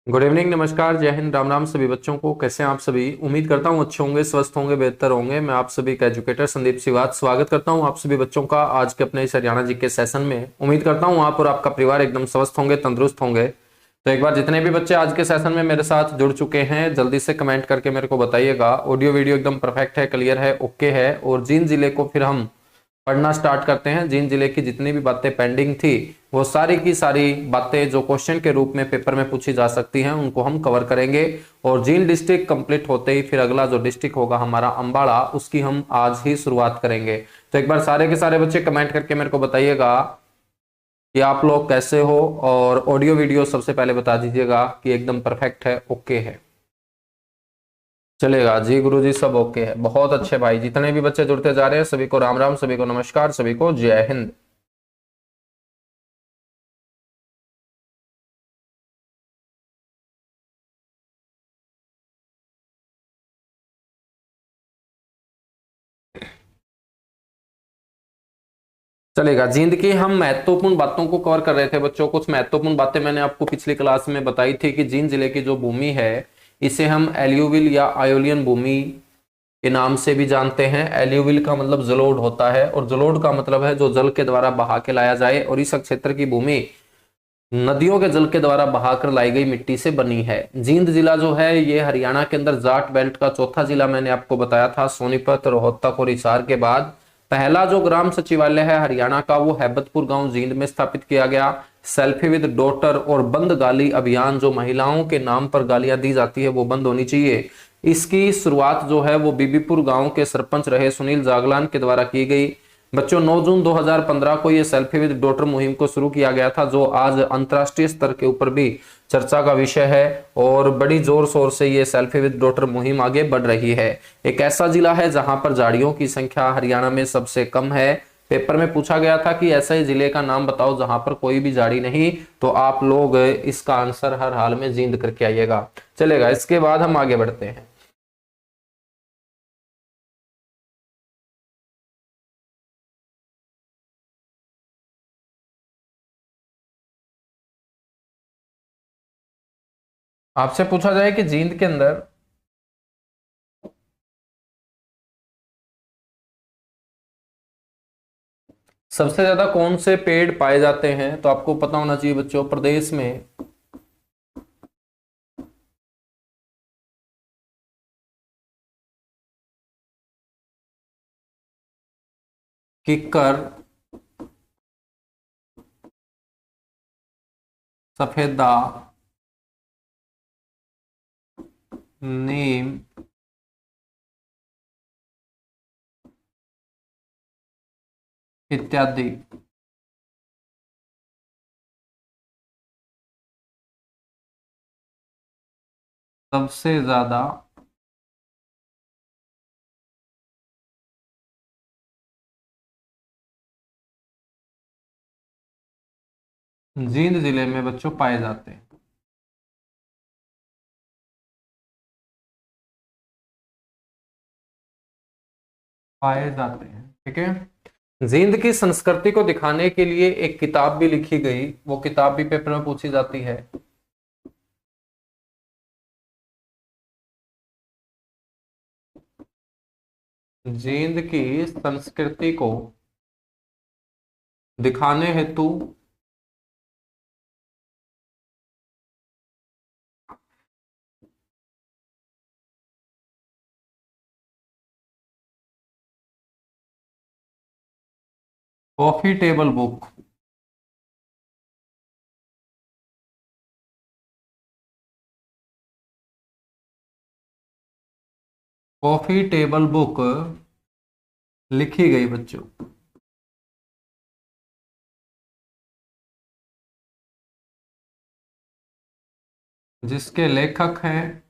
Good evening, नमस्कार, जय हिंद, राम राम सभी बच्चों को। कैसे हैं आप सभी? उम्मीद करता हूँ अच्छे होंगे, स्वस्थ होंगे, बेहतर होंगे। मैं आप सभी का एजुकेटर संदीप सिवात स्वागत करता हूँ आप सभी बच्चों का आज के अपने इस हरियाणा जी के सेशन में। उम्मीद करता हूँ आप और आपका परिवार एकदम स्वस्थ होंगे, तंदुरुस्त होंगे। तो एक बार जितने भी बच्चे आज के सेशन में मेरे साथ जुड़ चुके हैं, जल्दी से कमेंट करके मेरे को बताइएगा ऑडियो वीडियो एकदम परफेक्ट है, क्लियर है, ओके है। और जिन जिले को फिर हम पढ़ना स्टार्ट करते हैं, जिन जिले की जितनी भी बातें पेंडिंग थी वो सारी की सारी बातें जो क्वेश्चन के रूप में पेपर में पूछी जा सकती हैं उनको हम कवर करेंगे। और जिन डिस्ट्रिक्ट कंप्लीट होते ही फिर अगला जो डिस्ट्रिक्ट होगा हमारा अंबाला, उसकी हम आज ही शुरुआत करेंगे। तो एक बार सारे के सारे बच्चे कमेंट करके मेरे को बताइएगा कि आप लोग कैसे हो। और ऑडियो वीडियो सबसे पहले बता दीजिएगा कि एकदम परफेक्ट है, ओके है। चलेगा जी गुरुजी, सब ओके है। बहुत अच्छे भाई, जितने भी बच्चे जुड़ते जा रहे हैं सभी को राम राम, सभी को नमस्कार, सभी को जय हिंद। चलेगा। जींद की हम महत्वपूर्ण बातों को कवर कर रहे थे बच्चों। कुछ महत्वपूर्ण बातें मैंने आपको पिछली क्लास में बताई थी कि जींद जिले की जो भूमि है इसे हम एल्यूविल या आयोलियन भूमि के नाम से भी जानते हैं। एल्यूविल का मतलब जलोढ़ होता है और जलोढ़ का मतलब है जो जल के द्वारा बहा के लाया जाए, और इस क्षेत्र की भूमि नदियों के जल के द्वारा बहाकर लाई गई मिट्टी से बनी है। जींद जिला जो है ये हरियाणा के अंदर जाट बेल्ट का चौथा जिला मैंने आपको बताया था। सोनीपत, रोहतक और हिसार के बाद पहला जो ग्राम सचिवालय है हरियाणा का वो हैबतपुर गांव जींद में स्थापित किया गया। सेल्फी विद डॉटर और बंद गाली अभियान, जो महिलाओं के नाम पर गालियां दी जाती है वो बंद होनी चाहिए, इसकी शुरुआत जो है वो बीबीपुर गांव के सरपंच रहे सुनील जागलान के द्वारा की गई। बच्चों 9 जून 2015 को ये सेल्फी विद डॉटर मुहिम को शुरू किया गया था, जो आज अंतर्राष्ट्रीय स्तर के ऊपर भी चर्चा का विषय है। और बड़ी जोर शोर से ये सेल्फी विद डॉटर मुहिम आगे बढ़ रही है। एक ऐसा जिला है जहां पर झाड़ियों की संख्या हरियाणा में सबसे कम है। पेपर में पूछा गया था कि ऐसा ही जिले का नाम बताओ जहां पर कोई भी झाड़ी नहीं, तो आप लोग इसका आंसर हर हाल में जींद करके आइएगा। चलेगा, इसके बाद हम आगे बढ़ते हैं। आपसे पूछा जाए कि जींद के अंदर सबसे ज्यादा कौन से पेड़ पाए जाते हैं, तो आपको पता होना चाहिए बच्चों, प्रदेश में किक्कर, सफेदा, नीम, इत्यादि। सबसे ज्यादा जींद जिले में बच्चों पाए जाते हैं। पाए जाते हैं, ठीक है। जींद की संस्कृति को दिखाने के लिए एक किताब भी लिखी गई, वो किताब भी पेपर में पूछी जाती है। जींद की संस्कृति को दिखाने हेतु coffee table book. Coffee table book लिखी गई बच्चों, जिसके लेखक हैं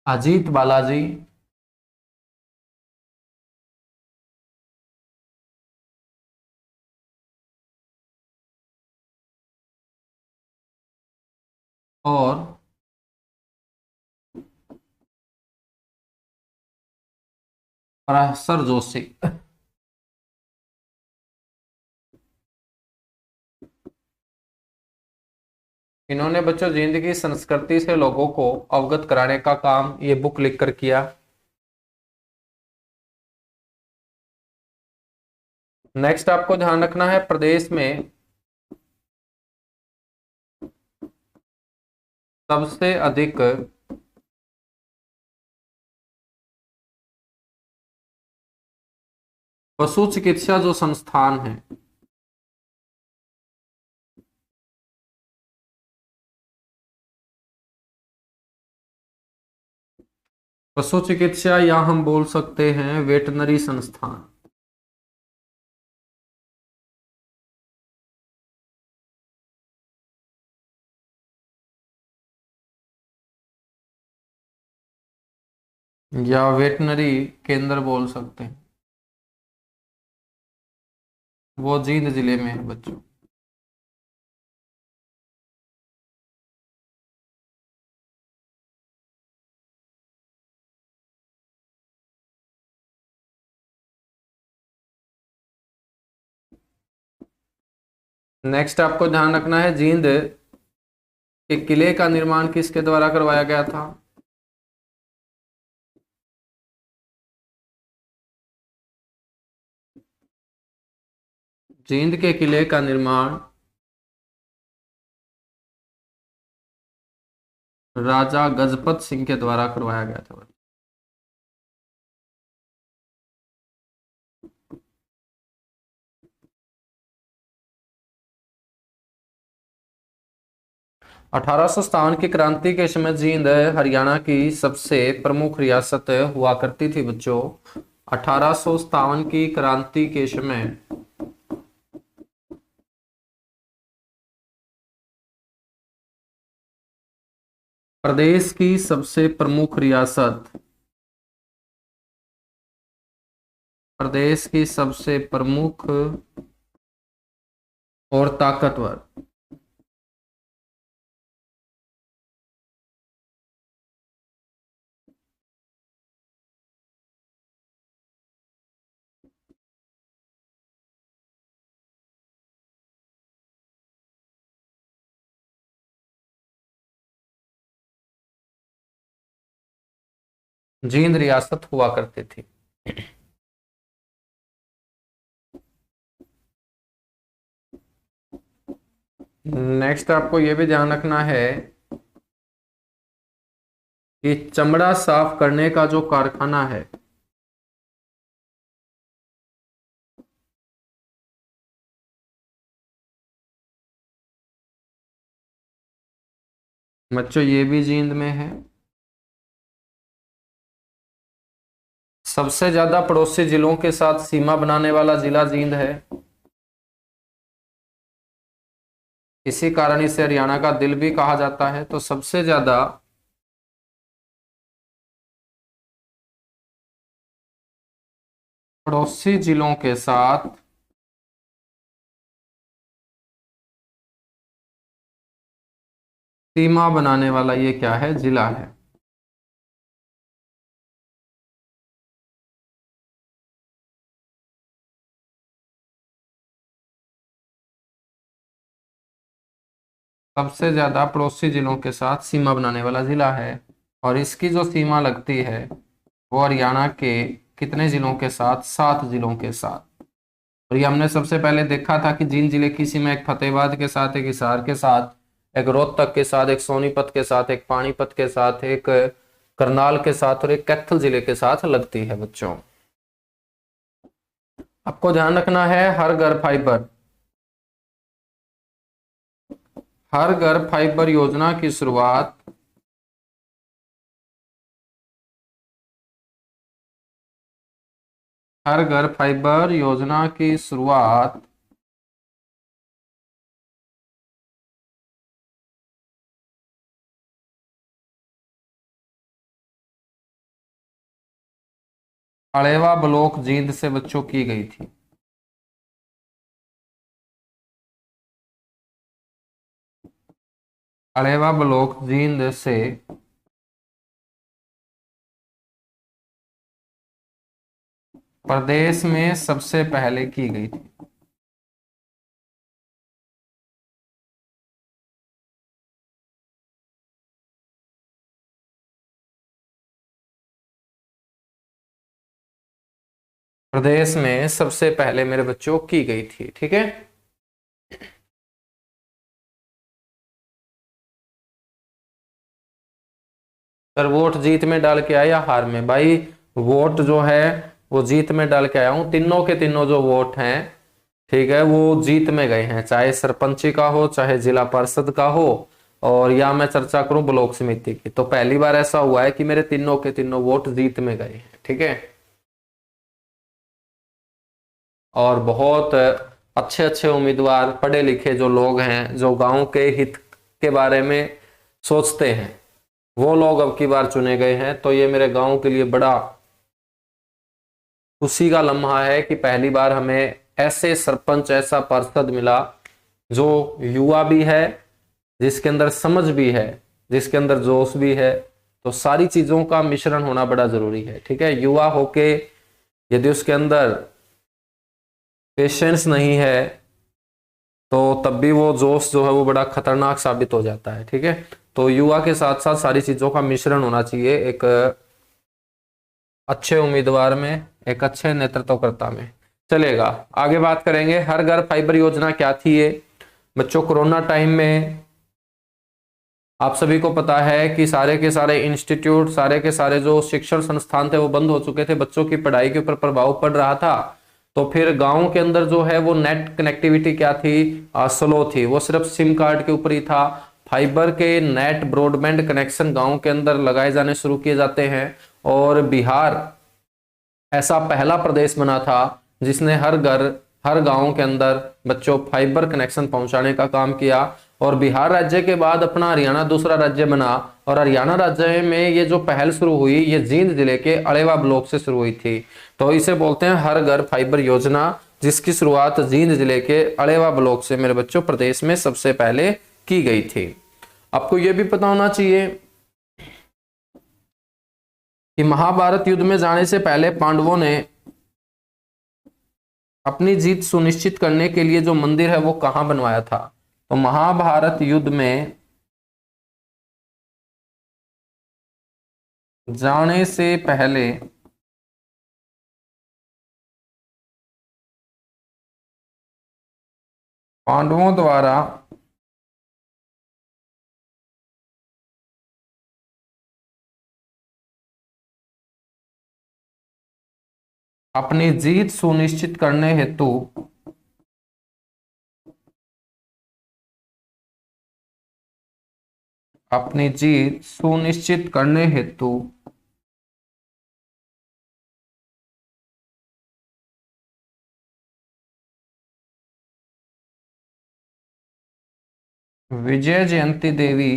अजीत बालाजी और प्रोफेसर जोशी। इन्होंने बच्चों जींद की संस्कृति से लोगों को अवगत कराने का काम ये बुक लिखकर किया। नेक्स्ट आपको ध्यान रखना है, प्रदेश में सबसे अधिक पशु चिकित्सा जो संस्थान है, पशु चिकित्सा या हम बोल सकते हैं वेटनरी संस्थान, या वेटनरी केंद्र बोल सकते हैं, वो जींद जिले में है बच्चों। नेक्स्ट आपको ध्यान रखना है, जींद के किले का निर्माण किसके द्वारा करवाया गया था? जींद के किले का निर्माण राजा गजपत सिंह के द्वारा करवाया गया था। 1857 की क्रांति के समय जींद हरियाणा की सबसे प्रमुख रियासत हुआ करती थी बच्चों। 1857 की क्रांति के समय प्रदेश की सबसे प्रमुख रियासत, प्रदेश की सबसे प्रमुख और ताकतवर जींद रियासत हुआ करती थी। नेक्स्ट आपको यह भी ध्यान रखना है कि चमड़ा साफ करने का जो कारखाना है, बच्चों ये भी जींद में है। सबसे ज्यादा पड़ोसी जिलों के साथ सीमा बनाने वाला जिला जींद है, इसी कारण इसे हरियाणा का दिल भी कहा जाता है। तो सबसे ज्यादा पड़ोसी जिलों के साथ सीमा बनाने वाला ये क्या है? जिला है। सबसे ज्यादा पड़ोसी जिलों के साथ सीमा बनाने वाला जिला है, और इसकी जो सीमा लगती है वो हरियाणा के कितने जिलों के साथ? 7 जिलों के साथ। और ये हमने सबसे पहले देखा था कि जींद जिले की सीमा एक फतेहाबाद के साथ, एक हिसार के साथ, एक रोहतक के साथ, एक सोनीपत के साथ, एक पानीपत के साथ, एक करनाल के साथ और एक कैथल जिले के साथ लगती है बच्चों। आपको ध्यान रखना है, हर घर फाइबर, हर घर फाइबर योजना की शुरुआत हर घर फाइबर योजना की शुरुआत अलेवा ब्लॉक जींद से बच्चों की गई थी। अलेवा ब्लॉक जींद से प्रदेश में सबसे पहले की गई थी। प्रदेश में सबसे पहले मेरे बच्चों की गई थी। ठीक है, सर वोट जीत में डाल के आया या हार में? भाई वोट जो है वो जीत में डाल के आया हूं। तीनों के तीनों जो वोट हैं, ठीक है, वो जीत में गए हैं, चाहे सरपंची का हो, चाहे जिला परिषद का हो, और या मैं चर्चा करूं ब्लॉक समिति की, तो पहली बार ऐसा हुआ है कि मेरे तीनों के तीनों वोट जीत में गए हैं। ठीक है, और बहुत अच्छे अच्छे उम्मीदवार, पढ़े लिखे जो लोग हैं, जो गांव के हित के बारे में सोचते हैं, वो लोग अब की बार चुने गए हैं। तो ये मेरे गांव के लिए बड़ा खुशी का लम्हा है कि पहली बार हमें ऐसे सरपंच, ऐसा पार्षद मिला जो युवा भी है, जिसके अंदर समझ भी है, जिसके अंदर जोश भी है। तो सारी चीजों का मिश्रण होना बड़ा जरूरी है। ठीक है, युवा होके यदि उसके अंदर पेशेंस नहीं है तो तब भी वो जोश जो है वो बड़ा खतरनाक साबित हो जाता है। ठीक है, तो युवा के साथ साथ सारी चीजों का मिश्रण होना चाहिए एक अच्छे उम्मीदवार में, एक अच्छे नेतृत्वकर्ता में। चलेगा, आगे बात करेंगे। हर घर फाइबर योजना क्या थी ये? बच्चों कोरोना टाइम में आप सभी को पता है कि सारे के सारे इंस्टीट्यूट, सारे के सारे जो शिक्षण संस्थान थे वो बंद हो चुके थे, बच्चों की पढ़ाई के ऊपर प्रभाव पड़ रहा था। तो फिर गांव के अंदर जो है वो नेट कनेक्टिविटी क्या थी? स्लो थी, वो सिर्फ सिम कार्ड के ऊपर ही था। फाइबर के नेट ब्रॉडबैंड कनेक्शन गांव के अंदर लगाए जाने शुरू किए जाते हैं, और बिहार ऐसा पहला प्रदेश बना था जिसने हर घर, हर गांव के अंदर बच्चों फाइबर कनेक्शन पहुंचाने का काम किया। और बिहार राज्य के बाद अपना हरियाणा दूसरा राज्य बना, और हरियाणा राज्य में ये जो पहल शुरू हुई ये जींद जिले के अलेवा ब्लॉक से शुरू हुई थी। तो इसे बोलते हैं हर घर फाइबर योजना, जिसकी शुरुआत जींद जिले के अलेवा ब्लॉक से मेरे बच्चों प्रदेश में सबसे पहले की गई थी। आपको यह भी पता होना चाहिए कि महाभारत युद्ध में जाने से पहले पांडवों ने अपनी जीत सुनिश्चित करने के लिए जो मंदिर है वो कहां बनवाया था? तो महाभारत युद्ध में जाने से पहले पांडवों द्वारा अपनी जीत सुनिश्चित करने हेतु अपनी जीत सुनिश्चित करने हेतु विजय जयंती देवी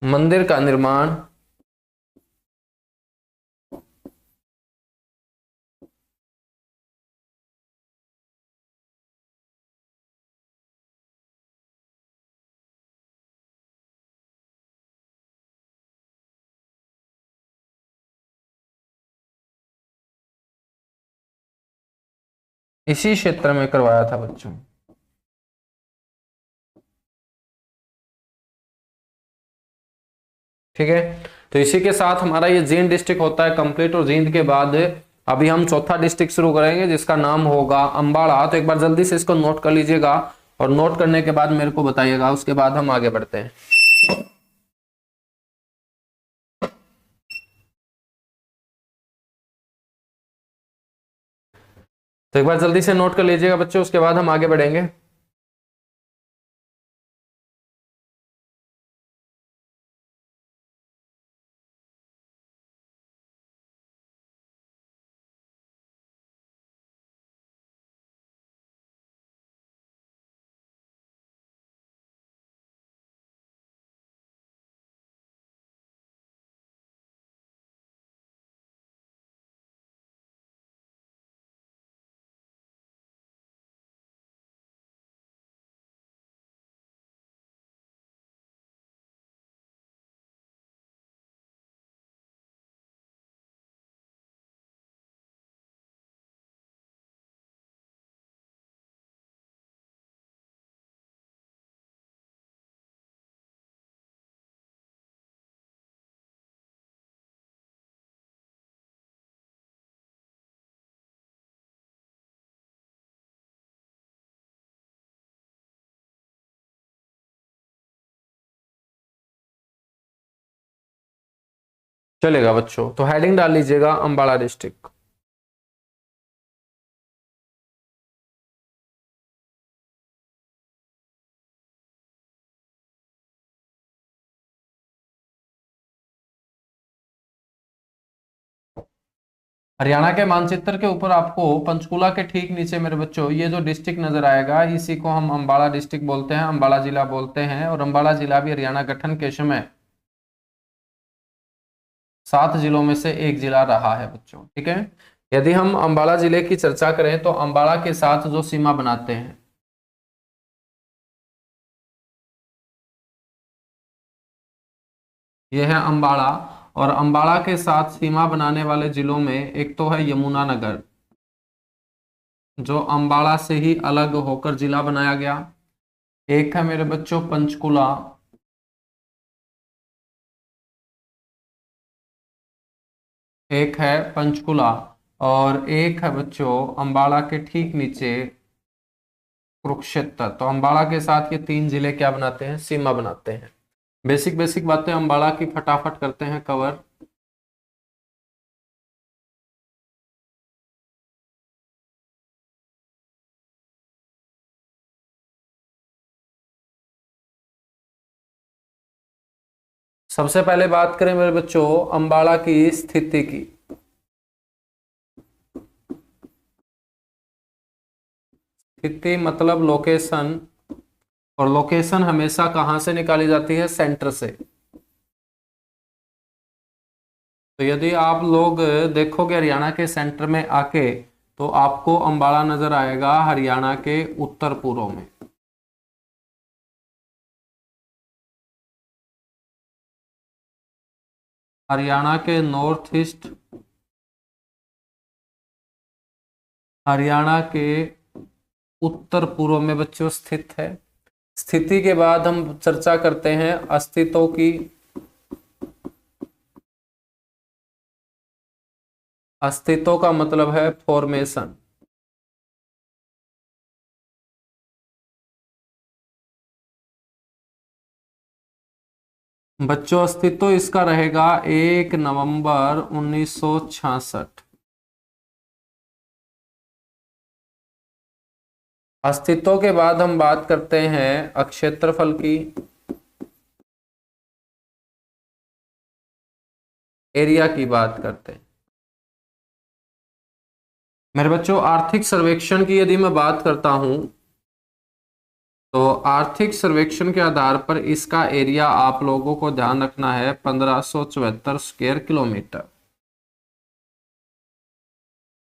मंदिर का निर्माण इसी क्षेत्र में करवाया था बच्चों। ठीक है, तो इसी के साथ हमारा ये जींद डिस्ट्रिक्ट होता है कंप्लीट। और जींद के बाद अभी हम चौथा डिस्ट्रिक्ट शुरू करेंगे जिसका नाम होगा अंबाला। तो एक बार जल्दी से इसको नोट कर लीजिएगा, और नोट करने के बाद मेरे को बताइएगा, उसके बाद हम आगे बढ़ते हैं। तो एक बार जल्दी से नोट कर लीजिएगा बच्चों, उसके बाद हम आगे बढ़ेंगे। चलेगा बच्चों, तो हेडिंग डाल लीजिएगा अंबाला डिस्ट्रिक्ट। हरियाणा के मानचित्र के ऊपर आपको पंचकुला के ठीक नीचे मेरे बच्चों ये जो डिस्ट्रिक्ट नजर आएगा, इसी को हम अंबाला डिस्ट्रिक्ट बोलते हैं, अंबाला जिला बोलते हैं। और अंबाला जिला भी हरियाणा गठन के समय 7 जिलों में से एक जिला रहा है बच्चों, ठीक है। यदि हम अंबाला जिले की चर्चा करें तो अंबाला के साथ जो सीमा बनाते हैं, यह है अंबाला। और अंबाला के साथ सीमा बनाने वाले जिलों में एक तो है यमुनानगर, जो अंबाला से ही अलग होकर जिला बनाया गया। एक है मेरे बच्चों पंचकुला, एक है पंचकुला, और एक है बच्चों अंबाला के ठीक नीचे कुरुक्षेत्र। तो अंबाला के साथ ये 3 जिले क्या बनाते हैं, सीमा बनाते हैं। बेसिक बेसिक बातें अंबाला की फटाफट करते हैं कवर। सबसे पहले बात करें मेरे बच्चों अंबाला की स्थिति की। स्थिति मतलब लोकेशन, और लोकेशन हमेशा कहां से निकाली जाती है, सेंटर से। तो यदि आप लोग देखोगे हरियाणा के सेंटर में आके, तो आपको अंबाला नजर आएगा हरियाणा के उत्तर पूर्व में। हरियाणा के नॉर्थ ईस्ट, हरियाणा के उत्तर पूर्व में बच्चों स्थित है। स्थिति के बाद हम चर्चा करते हैं अस्तित्व की। अस्तित्व का मतलब है फॉर्मेशन। बच्चों अस्तित्व इसका रहेगा 1 नवंबर 1966। अस्तित्व के बाद हम बात करते हैं अक्षेत्रफल की, एरिया की बात करते हैं। मेरे बच्चों आर्थिक सर्वेक्षण की यदि मैं बात करता हूं, तो आर्थिक सर्वेक्षण के आधार पर इसका एरिया आप लोगों को ध्यान रखना है 1574 स्क्वायर किलोमीटर।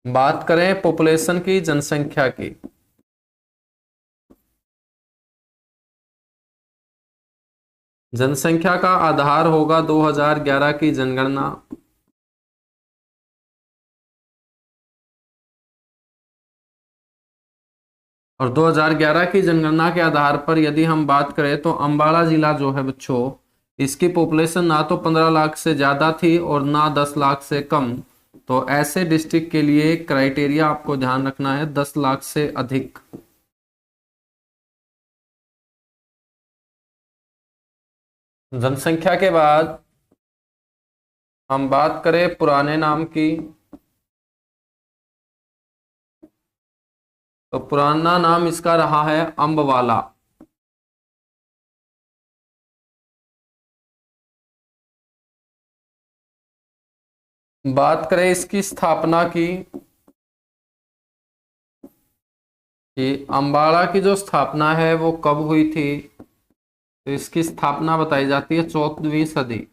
बात करें पॉपुलेशन की, जनसंख्या की, जनसंख्या का आधार होगा 2011 की जनगणना। और 2011 की जनगणना के आधार पर यदि हम बात करें तो अंबाला जिला जो है बच्चों, इसकी पॉपुलेशन ना तो 15 लाख से ज्यादा थी और ना 10 लाख से कम। तो ऐसे डिस्ट्रिक्ट के लिए क्राइटेरिया आपको ध्यान रखना है 10 लाख से अधिक। जनसंख्या के बाद हम बात करें पुराने नाम की, तो पुराना नाम इसका रहा है अंबवाला। बात करें इसकी स्थापना की, कि अंबाला की जो स्थापना है वो कब हुई थी, तो इसकी स्थापना बताई जाती है 14वीं सदी।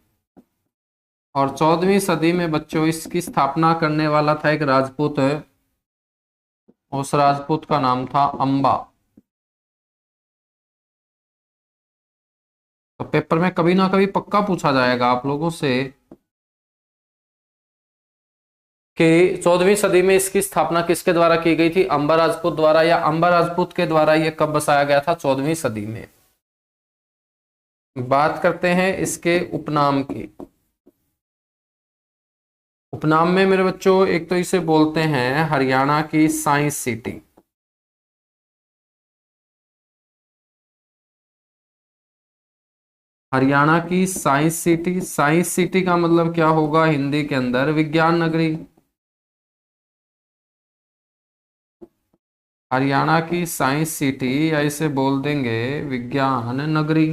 और 14वीं सदी में बच्चों इसकी स्थापना करने वाला था एक राजपूत है, उस राजपूत का नाम था अंबा। तो पेपर में कभी ना कभी पक्का पूछा जाएगा आप लोगों से कि 14वीं सदी में इसकी स्थापना किसके द्वारा की गई थी, अंबा राजपूत द्वारा, या अंबा राजपूत के द्वारा ये कब बसाया गया था, 14वीं सदी में। बात करते हैं इसके उपनाम की। उपनाम में मेरे बच्चों एक तो इसे बोलते हैं हरियाणा की साइंस सिटी। हरियाणा की साइंस सिटी, साइंस सिटी का मतलब क्या होगा हिंदी के अंदर? विज्ञान नगरी। हरियाणा की साइंस सिटी या इसे बोल देंगे विज्ञान नगरी।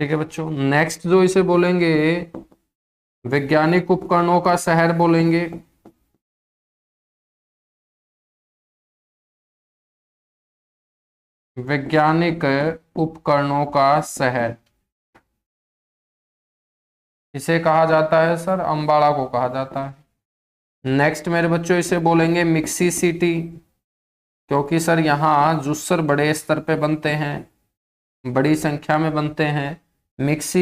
ठीक है बच्चों, नेक्स्ट जो इसे बोलेंगे वैज्ञानिक उपकरणों का शहर बोलेंगे। वैज्ञानिक उपकरणों का शहर इसे कहा जाता है सर, अंबाला को कहा जाता है। नेक्स्ट मेरे बच्चों इसे बोलेंगे मिक्सी सिटी, क्योंकि सर यहाँ जूसर बड़े स्तर पे बनते हैं, बड़ी संख्या में बनते हैं। मिक्सी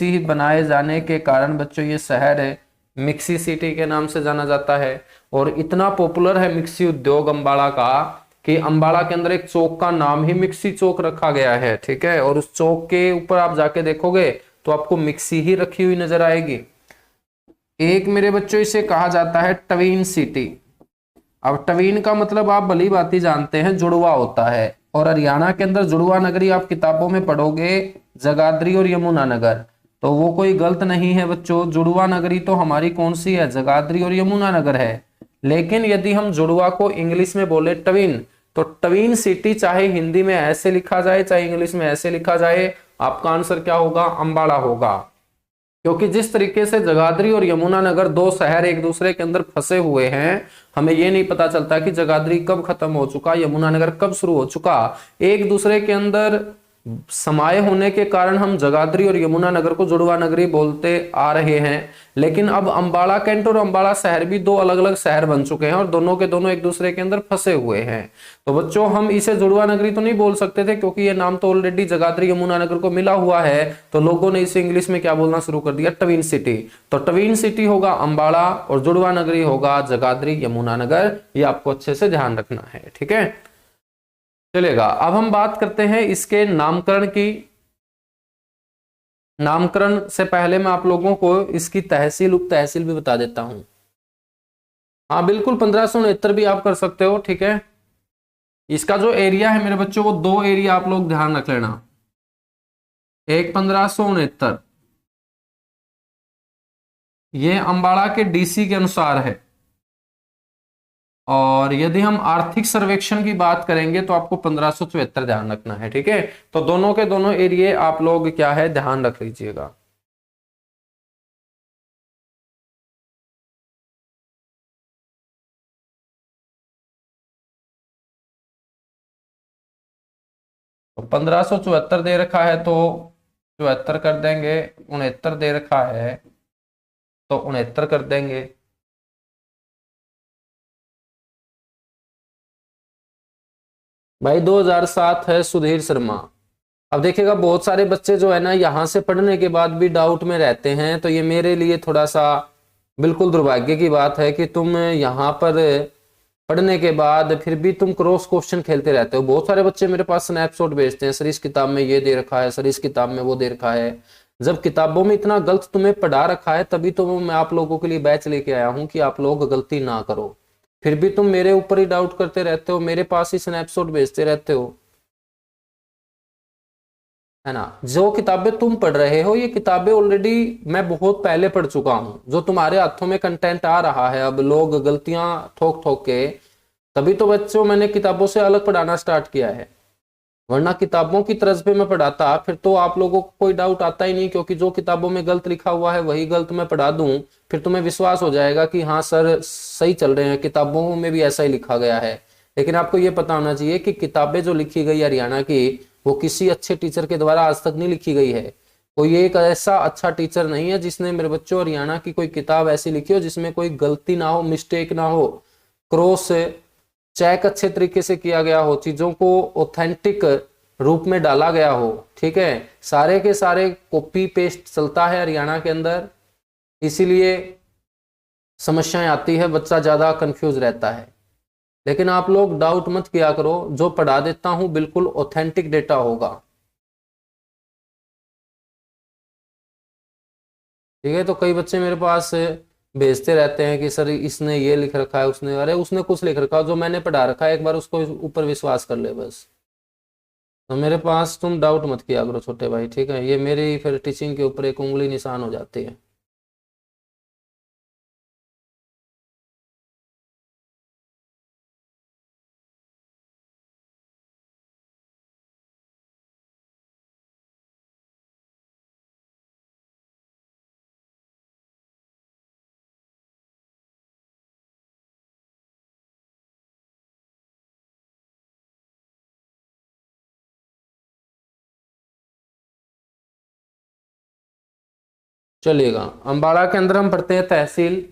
ही बनाए जाने के कारण बच्चों ये शहर है मिक्सी सिटी के नाम से जाना जाता है। और इतना पॉपुलर है मिक्सी उद्योग अंबाला का कि अंबाला के अंदर एक चौक का नाम ही मिक्सी चौक रखा गया है। ठीक है, और उस चौक के ऊपर आप जाके देखोगे तो आपको मिक्सी ही रखी हुई नजर आएगी। एक मेरे बच्चों इसे कहा जाता है ट्वीन सिटी। अब ट्वीन का मतलब आप भली भांति जानते हैं, जुड़वा होता है। और हरियाणा के अंदर जुड़वा नगरी आप किताबों में पढ़ोगे जगाधरी और यमुनानगर, तो वो कोई गलत नहीं है बच्चों। जुड़वा नगरी तो हमारी कौन सी है? जगाधरी और यमुनानगर है। लेकिन यदि हम जुड़वा को इंग्लिश में बोले ट्वीन, तो ट्वीन सिटी चाहे हिंदी में ऐसे लिखा जाए चाहे इंग्लिश में ऐसे लिखा जाए, आपका आंसर क्या होगा? अंबाला होगा। क्योंकि जिस तरीके से जगाधरी और यमुनानगर दो शहर एक दूसरे के अंदर फंसे हुए हैं, हमें ये नहीं पता चलता कि जगाधरी कब खत्म हो चुका, यमुनानगर कब शुरू हो चुका। एक दूसरे के अंदर समाये होने के कारण हम जगाधरी और यमुनानगर को जुड़वा नगरी बोलते आ रहे हैं। लेकिन अब अंबाला कैंट और अंबाला शहर भी दो अलग अलग शहर बन चुके हैं और दोनों के दोनों एक दूसरे के अंदर फंसे हुए हैं। तो बच्चों हम इसे जुड़वा नगरी तो नहीं बोल सकते थे, क्योंकि ये नाम तो ऑलरेडी जगाधरी यमुनानगर को मिला हुआ है, तो लोगों ने इसे इंग्लिश में क्या बोलना शुरू कर दिया? Tween city. तो ट्वीन सिटी होगा अंबाला और जुड़वा नगरी होगा जगाधरी यमुनानगर। ये आपको अच्छे से ध्यान रखना है। ठीक है, चलेगा। अब हम बात करते हैं इसके नामकरण की। नामकरण से पहले मैं आप लोगों को इसकी तहसील उप तहसील भी बता देता हूं। हाँ बिल्कुल, 1569 भी आप कर सकते हो। ठीक है, इसका जो एरिया है मेरे बच्चों, वो दो एरिया आप लोग ध्यान रख लेना। एक 1569 ये अंबाला के डीसी के अनुसार है। और यदि हम आर्थिक सर्वेक्षण की बात करेंगे तो आपको 1574 ध्यान रखना है। ठीक है, तो दोनों के दोनों एरिया आप लोग क्या है ध्यान रख लीजिएगा। तो 1574 दे रखा है तो 74 कर देंगे, 69 दे रखा है तो 69 कर देंगे। भाई 2007 है सुधीर शर्मा। अब देखिएगा बहुत सारे बच्चे जो है ना यहाँ से पढ़ने के बाद भी डाउट में रहते हैं, तो ये मेरे लिए थोड़ा सा बिल्कुल दुर्भाग्य की बात है कि तुम यहाँ पर पढ़ने के बाद फिर भी तुम क्रॉस क्वेश्चन खेलते रहते हो। बहुत सारे बच्चे मेरे पास स्नैपशॉट भेजते हैं, सर इस किताब में ये दे रखा है, सर इस किताब में वो दे रखा है। जब किताबों में इतना गलत तुम्हें पढ़ा रखा है तभी तो मैं आप लोगों के लिए बैच लेके आया हूं कि आप लोग गलती ना करो। फिर भी तुम मेरे ऊपर ही डाउट करते रहते हो, मेरे पास ही स्नैपशॉट भेजते रहते हो, है ना। जो किताबें तुम पढ़ रहे हो ये किताबें ऑलरेडी मैं बहुत पहले पढ़ चुका हूं। जो तुम्हारे हाथों में कंटेंट आ रहा है अब लोग गलतियां ठोक ठोक के, तभी तो बच्चों मैंने किताबों से अलग पढ़ाना स्टार्ट किया है। वरना किताबों की तर्ज पे मैं पढ़ाता फिर तो आप लोगों को कोई डाउट आता ही नहीं, क्योंकि जो किताबों में गलत लिखा हुआ है वही गलत मैं पढ़ा दूं, फिर तुम्हें विश्वास हो जाएगा कि हाँ सर सही चल रहे हैं, किताबों में भी ऐसा ही लिखा गया है। लेकिन आपको ये पता होना चाहिए कि किताबें जो लिखी गई हरियाणा की वो किसी अच्छे टीचर के द्वारा आज तक नहीं लिखी गई है। कोई एक ऐसा अच्छा टीचर नहीं है जिसने मेरे बच्चों हरियाणा की कोई किताब ऐसी लिखी हो जिसमें कोई गलती ना हो, मिस्टेक ना हो, क्रॉस चेक अच्छे तरीके से किया गया हो, चीजों को ऑथेंटिक रूप में डाला गया हो। ठीक है, सारे के सारे कॉपी पेस्ट चलता है हरियाणा के अंदर, इसीलिए समस्याएं आती है, बच्चा ज्यादा कंफ्यूज रहता है। लेकिन आप लोग डाउट मत किया करो, जो पढ़ा देता हूं बिल्कुल ऑथेंटिक डेटा होगा। ठीक है, तो कई बच्चे मेरे पास भेजते रहते हैं कि सर इसने ये लिख रखा है, उसने, अरे उसने कुछ लिख रखा जो मैंने पढ़ा रखा है, एक बार उसको ऊपर विश्वास कर ले बस। तो मेरे पास तुम डाउट मत किया करो छोटे भाई, ठीक है, ये मेरी फिर टीचिंग के ऊपर एक उंगली निशान हो जाती है। चलिएगा, अम्बाड़ा के अंदर हम पढ़ते हैं तहसील।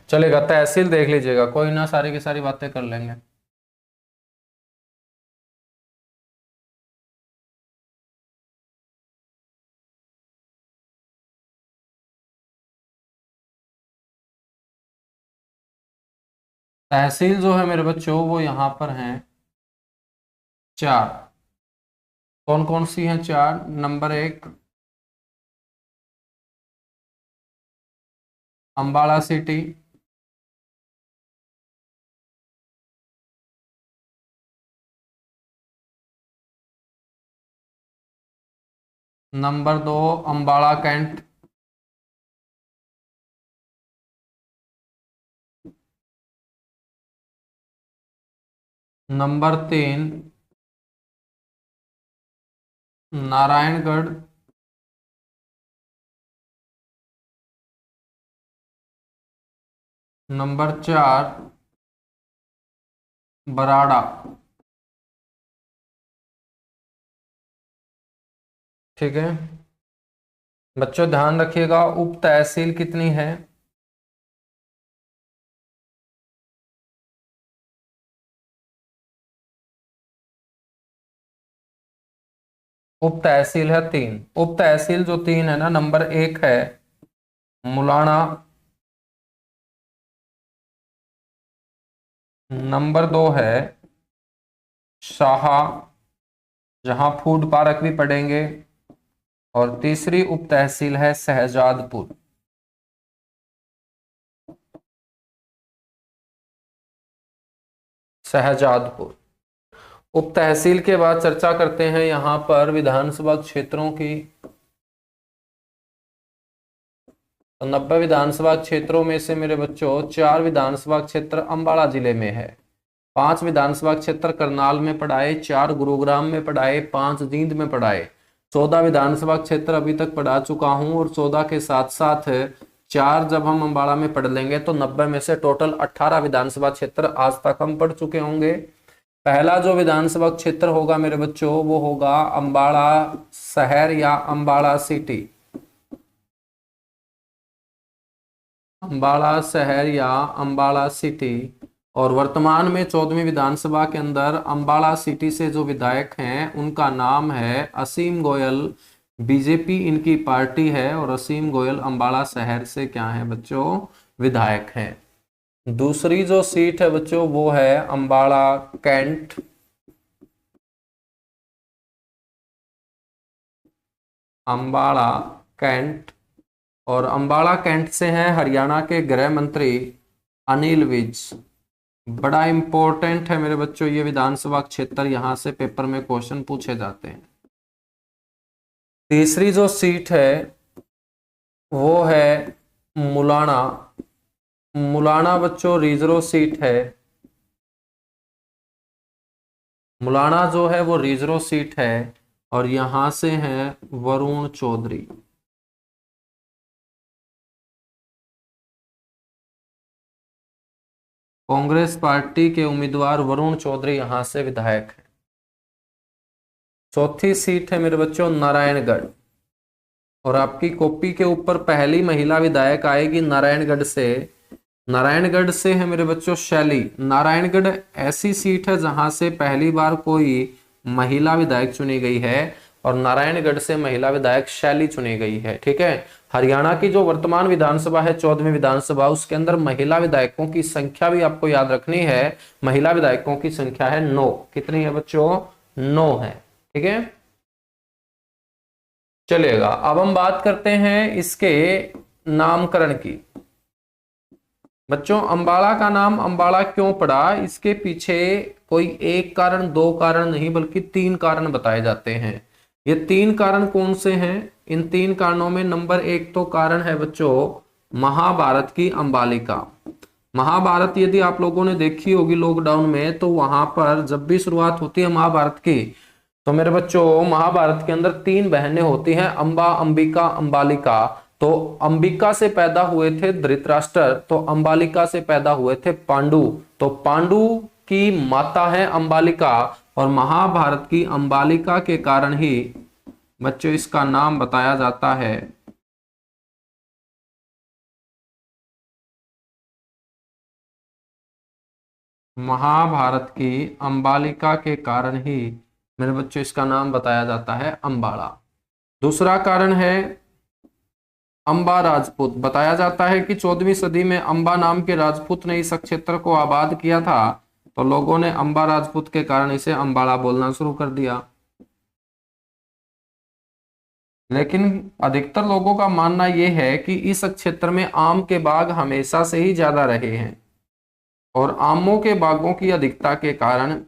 चलेगा, तहसील देख लीजिएगा, कोई ना, सारी की सारी बातें कर लेंगे। तहसील जो है मेरे बच्चों वो यहाँ पर हैं चार। कौन कौन सी हैं चार? नंबर एक, अम्बाड़ा सिटी। नंबर दो, अम्बाड़ा कैंट। नंबर तीन, नारायणगढ़। नंबर चार, बराड़ा। ठीक है बच्चों, ध्यान रखिएगा, उप तहसील कितनी है? उप तहसील है तीन। उप तहसील जो तीन है ना, नंबर एक है मुलाना। नंबर दो है शाहा, जहां फूड पार्क भी पड़ेंगे। और तीसरी उप तहसील है शहजादपुर। शहजादपुर। उप तहसील के बाद चर्चा करते हैं यहां पर विधानसभा क्षेत्रों की। तो 90 विधानसभा क्षेत्रों में से मेरे बच्चों चार विधानसभा क्षेत्र अम्बाड़ा जिले में है, 5 विधानसभा क्षेत्र करनाल में पढ़ाए, 4 गुरुग्राम में पढ़ाए, 5 जींद में पढ़ाए, 14 विधानसभा क्षेत्र अभी तक पढ़ा चुका हूं। और 14 के साथ साथ 4 जब हम अम्बाड़ा में पढ़ लेंगे तो 90 में से टोटल 18 विधानसभा क्षेत्र आज तक हम पढ़ चुके होंगे। पहला जो विधानसभा क्षेत्र होगा मेरे बच्चों वो होगा अम्बाड़ा शहर या अम्बाड़ा सिटी। अम्बाड़ा शहर या अम्बाड़ा सिटी। और वर्तमान में 14वीं विधानसभा के अंदर अम्बाड़ा सिटी से जो विधायक हैं उनका नाम है असीम गोयल। बीजेपी इनकी पार्टी है और असीम गोयल अम्बाड़ा शहर से क्या है बच्चों, विधायक हैं। दूसरी जो सीट है बच्चों वो है अम्बाड़ा कैंट। अम्बाड़ा कैंट। और अम्बाड़ा कैंट से हैं हरियाणा के गृह मंत्री अनिल विज। बड़ा इंपॉर्टेंट है मेरे बच्चों ये विधानसभा क्षेत्र, यहां से पेपर में क्वेश्चन पूछे जाते हैं। तीसरी जो सीट है वो है मुलाना। मुलाना बच्चों रिजर्व सीट है। मुलाना जो है वो रिजर्व सीट है और यहां से हैं वरुण चौधरी। कांग्रेस पार्टी के उम्मीदवार वरुण चौधरी यहां से विधायक हैं। चौथी सीट है मेरे बच्चों नारायणगढ़। और आपकी कॉपी के ऊपर पहली महिला विधायक आएगी नारायणगढ़ से। नारायणगढ़ से है मेरे बच्चों शैली। नारायणगढ़ ऐसी सीट है जहां से पहली बार कोई महिला विधायक चुनी गई है। और नारायणगढ़ से महिला विधायक शैली चुनी गई है। ठीक है, हरियाणा की जो वर्तमान विधानसभा है 14वीं विधानसभा, उसके अंदर महिला विधायकों की संख्या भी आपको याद रखनी है। महिला विधायकों की संख्या है 9। कितनी है बच्चों? 9 है। ठीक है, चलेगा। अब हम बात करते हैं इसके नामकरण की। बच्चों, अंबाला का नाम अंबाला क्यों पड़ा? इसके पीछे कोई एक कारण, दो कारण नहीं, बल्कि 3 कारण बताए जाते हैं। ये 3 कारण कौन से हैं? इन 3 कारणों में नंबर 1 तो कारण है बच्चों महाभारत की अंबालिका। महाभारत यदि आप लोगों ने देखी होगी लॉकडाउन में, तो वहां पर जब भी शुरुआत होती है महाभारत की, तो मेरे बच्चों महाभारत के अंदर 3 बहनें होती हैं, अंबा, अंबिका, अंबालिका। तो अंबिका से पैदा हुए थे धृतराष्ट्र, तो अंबालिका से पैदा हुए थे पांडु। तो पांडु की माता है अंबालिका, और महाभारत की अंबालिका के कारण ही बच्चों इसका नाम बताया जाता है महाभारत की अंबालिका के कारण ही मेरे बच्चों इसका नाम बताया जाता है अंबाला। दूसरा कारण है अंबा राजपूत। बताया जाता है कि 14वीं सदी में अंबा नाम के राजपूत ने इस क्षेत्र को आबाद किया था, तो लोगों ने अंबा राजपूत के कारण इसे अंबाला बोलना शुरू कर दिया। लेकिन अधिकतर लोगों का मानना यह है कि इस क्षेत्र में आम के बाग हमेशा से ही ज्यादा रहे हैं, और आमों के बागों की अधिकता के कारण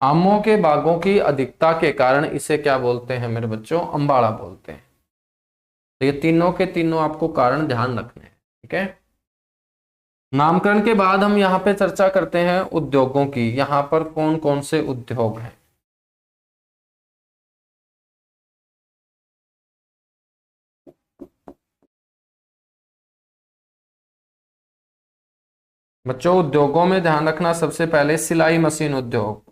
आमों के बागों की अधिकता के कारण इसे क्या बोलते हैं मेरे बच्चों? अंबाड़ा बोलते हैं। तो ये तीनों के तीनों आपको कारण ध्यान रखने हैं। ठीक है, नामकरण के बाद हम यहाँ पे चर्चा करते हैं उद्योगों की। यहाँ पर कौन कौन से उद्योग हैं? बच्चों, उद्योगों में ध्यान रखना सबसे पहले सिलाई मशीन उद्योग।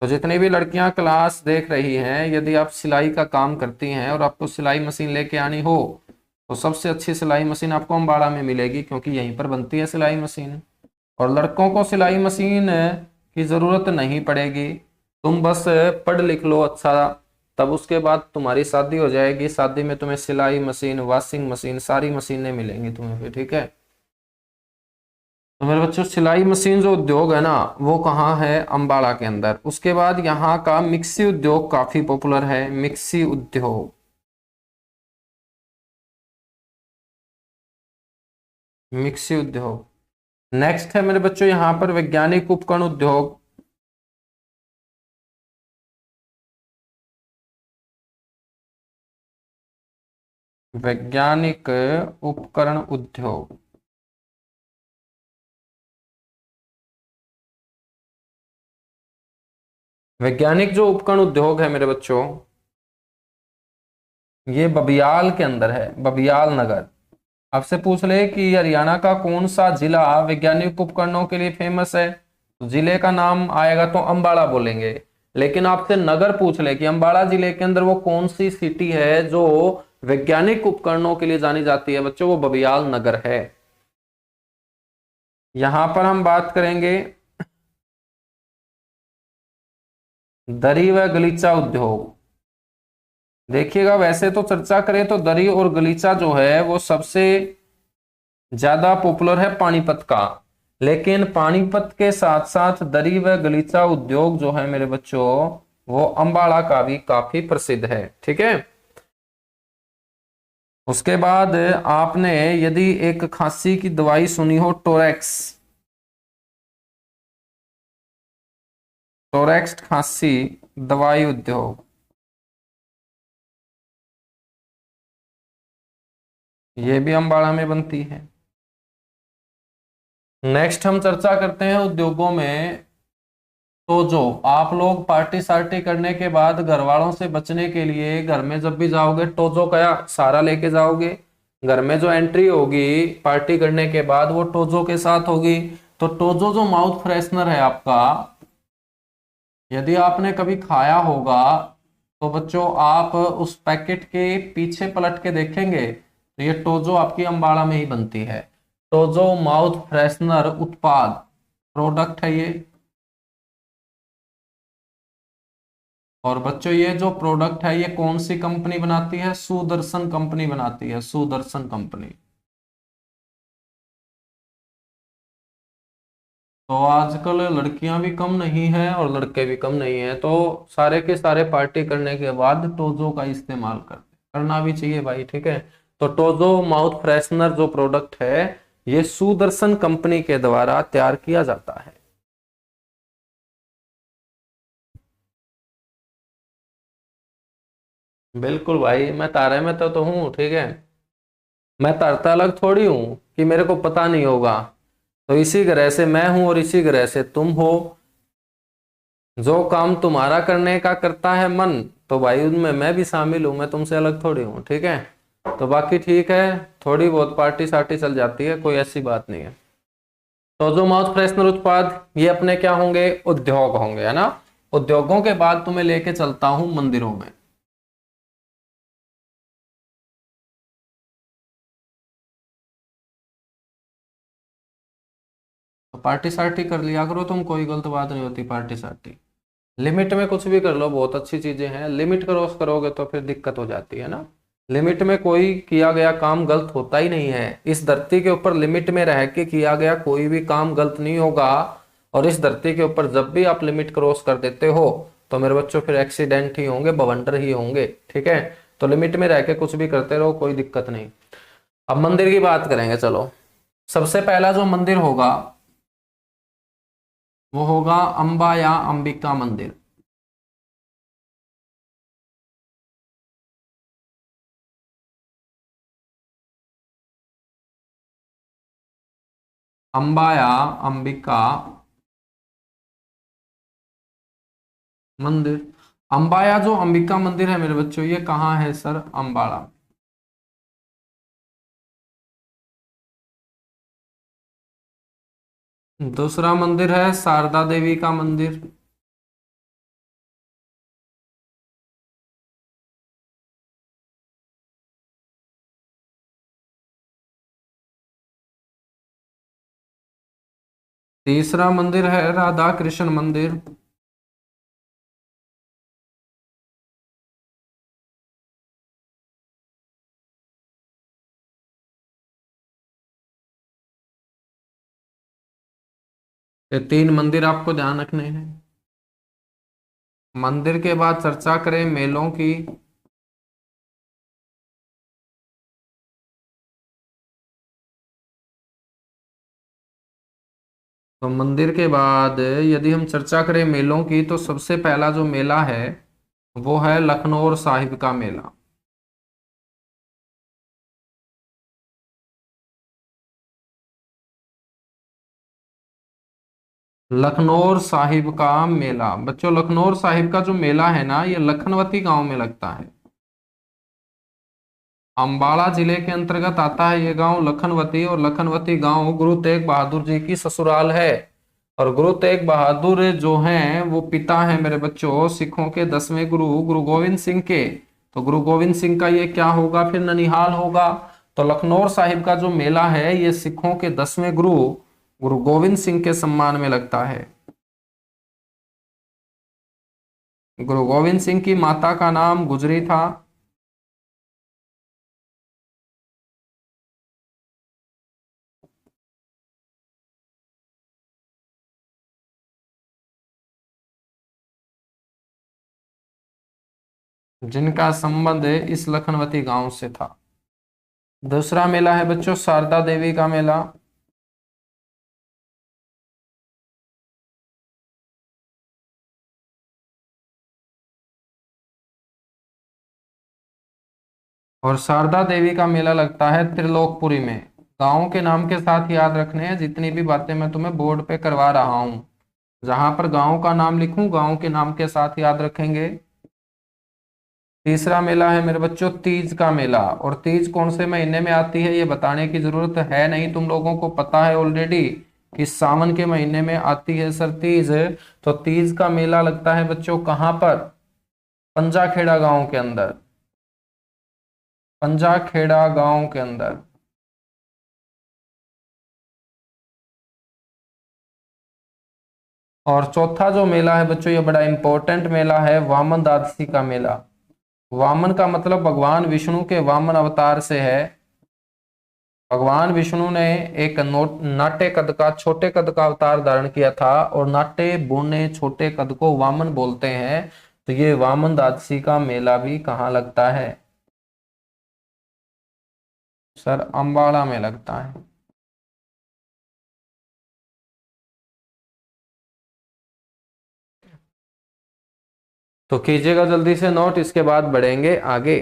तो जितनी भी लड़कियां क्लास देख रही हैं, यदि आप सिलाई का काम करती हैं और आपको सिलाई मशीन लेके आनी हो, तो सबसे अच्छी सिलाई मशीन आपको अम्बाड़ा में मिलेगी, क्योंकि यहीं पर बनती है सिलाई मशीन। और लड़कों को सिलाई मशीन की जरूरत नहीं पड़ेगी, तुम बस पढ़ लिख लो अच्छा, तब उसके बाद तुम्हारी शादी हो जाएगी। शादी में तुम्हें सिलाई मशीन, वॉशिंग मशीन, सारी मशीनें मिलेंगी तुम्हें फिर। ठीक है, तो मेरे बच्चों सिलाई मशीन जो उद्योग है ना, वो कहाँ है? अंबाड़ा के अंदर। उसके बाद यहाँ का मिक्सी उद्योग काफी पॉपुलर है, मिक्सी उद्योग। मिक्सी उद्योग। नेक्स्ट है मेरे बच्चों यहाँ पर वैज्ञानिक उपकरण उद्योग। वैज्ञानिक उपकरण उद्योग। वैज्ञानिक जो उपकरण उद्योग है मेरे बच्चों, ये बबियाल के अंदर है, बबियाल नगर। आपसे पूछ ले कि हरियाणा का कौन सा जिला वैज्ञानिक उपकरणों के लिए फेमस है, तो जिले का नाम आएगा तो अंबाड़ा बोलेंगे। लेकिन आपसे नगर पूछ ले कि अंबाड़ा जिले के अंदर वो कौन सी सिटी है जो वैज्ञानिक उपकरणों के लिए जानी जाती है, बच्चों वो बबियाल नगर है। यहां पर हम बात करेंगे दरी व गलीचा उद्योग। देखिएगा, वैसे तो चर्चा करें तो दरी और गलीचा जो है वो सबसे ज्यादा पॉपुलर है पानीपत का, लेकिन पानीपत के साथ साथ दरी व गलीचा उद्योग जो है मेरे बच्चों, वो अंबाड़ा का भी काफी प्रसिद्ध है। ठीक है, उसके बाद आपने यदि एक खांसी की दवाई सुनी हो टोरेक्स, टोरेक्स खांसी दवाई उद्योग, ये भी अंबाड़ा में बनती है। नेक्स्ट हम चर्चा करते हैं उद्योगों में। तो जो आप लोग पार्टी सार्टी करने के बाद घर वालों से बचने के लिए घर में जब भी जाओगे, टोजो का सहारा लेके जाओगे। घर में जो एंट्री होगी पार्टी करने के बाद वो टोजो के साथ होगी। तो टोजो जो माउथ फ्रेशनर है आपका, यदि आपने कभी खाया होगा तो बच्चों आप उस पैकेट के पीछे पलट के देखेंगे तो ये टोजो आपकी अंबाड़ा में ही बनती है। टोजो माउथ फ्रेशनर उत्पाद प्रोडक्ट है ये। और बच्चों ये जो प्रोडक्ट है ये कौन सी कंपनी बनाती है? सुदर्शन कंपनी बनाती है, सुदर्शन कंपनी। तो आजकल लड़कियां भी कम नहीं है और लड़के भी कम नहीं है, तो सारे के सारे पार्टी करने के बाद टोजो का इस्तेमाल करना भी चाहिए भाई, ठीक है। तो टोजो माउथ फ्रेशनर जो प्रोडक्ट है ये सुदर्शन कंपनी के द्वारा तैयार किया जाता है। बिल्कुल भाई, मैं तारे में तो हूँ, ठीक है। मैं तारता अलग थोड़ी हूँ कि मेरे को पता नहीं होगा। तो इसी ग्रह से मैं हूं और इसी ग्रह से तुम हो। जो काम तुम्हारा करने का करता है मन, तो भाई उनमें मैं भी शामिल हूं, मैं तुमसे अलग थोड़ी हूं, ठीक है। तो बाकी ठीक है, थोड़ी बहुत पार्टी सार्टी चल जाती है, कोई ऐसी बात नहीं है। तो जो माउथ फ्रेशनर उत्पाद ये अपने क्या होंगे? उद्योग होंगे, है ना। उद्योगों के बाद तुम्हें लेके चलता हूं मंदिरों में। तो पार्टी सार्टी कर लिया करो तुम, कोई गलत बात नहीं होती पार्टी सार्टी। लिमिट में कुछ भी कर लो, बहुत अच्छी चीजें हैं। लिमिट क्रॉस करोगे तो फिर दिक्कत हो जाती है ना। लिमिट में कोई किया गया काम गलत होता ही नहीं है। इस धरती के ऊपर लिमिट में रह के किया गया कोई भी काम गलत नहीं होगा। और इस धरती के ऊपर जब भी आप लिमिट क्रॉस कर देते हो तो मेरे बच्चों फिर एक्सीडेंट ही होंगे, बवंडर ही होंगे, ठीक है। तो लिमिट में रह के कुछ भी करते रहो, कोई दिक्कत नहीं। अब मंदिर की बात करेंगे, चलो। सबसे पहला जो मंदिर होगा वो होगा अंबा या अंबिका मंदिर। अंबा या अंबिका मंदिर। अंबाया जो अंबिका मंदिर है मेरे बच्चों, ये कहाँ है सर? अंबाड़ा। दूसरा मंदिर है शारदा देवी का मंदिर। तीसरा मंदिर है राधा कृष्ण मंदिर। ये तीन मंदिर आपको ध्यान रखने हैं। मंदिर के बाद चर्चा करें मेलों की। तो मंदिर के बाद यदि हम चर्चा करें मेलों की, तो सबसे पहला जो मेला है वो है लखनऊ साहिब का मेला। लखनऊ साहिब का मेला बच्चों, लखनऊ साहिब का जो मेला है ना, ये लखनवती गांव में लगता है। अंबाला जिले के अंतर्गत आता है ये गांव लखनवती। और लखनवती गांव गुरु तेग बहादुर जी की ससुराल है। और गुरु तेग बहादुर जो हैं वो पिता हैं मेरे बच्चों सिखों के 10वें गुरु गुरु गोविंद सिंह के। तो गुरु गोविंद सिंह का ये क्या होगा? फिर ननिहाल होगा। तो लखनऊ साहिब का जो मेला है ये सिखों के 10वें गुरु गुरु गोविंद सिंह के सम्मान में लगता है। गुरु गोविंद सिंह की माता का नाम गुजरी था। जिनका संबंध इस लखनवती गांव से था। दूसरा मेला है बच्चों शारदा देवी का मेला। और शारदा देवी का मेला लगता है त्रिलोकपुरी में। गांव के नाम के साथ याद रखने हैं जितनी भी बातें मैं तुम्हें बोर्ड पे करवा रहा हूं। जहां पर गांव का नाम लिखूं गांव के नाम के साथ याद रखेंगे। तीसरा मेला है मेरे बच्चों तीज का मेला। और तीज कौन से महीने में आती है ये बताने की जरूरत है नहीं, तुम लोगों को पता है ऑलरेडी कि सावन के महीने में आती है सर तीज। तो तीज का मेला लगता है बच्चों कहाँ पर? पंजाखेड़ा गांव के अंदर, पंजाखेड़ा गांव के अंदर। और चौथा जो मेला है बच्चों, ये बड़ा इंपॉर्टेंट मेला है, वामन द्वादशी का मेला। वामन का मतलब भगवान विष्णु के वामन अवतार से है। भगवान विष्णु ने एक नाट्य कद का, छोटे कद का अवतार धारण किया था, और नाट्य बूढ़े छोटे कद को वामन बोलते हैं। तो ये वामन द्वादशी का मेला भी कहाँ लगता है सर? अंबाला में लगता है। तो कीजिएगा जल्दी से नोट, इसके बाद बढ़ेंगे आगे।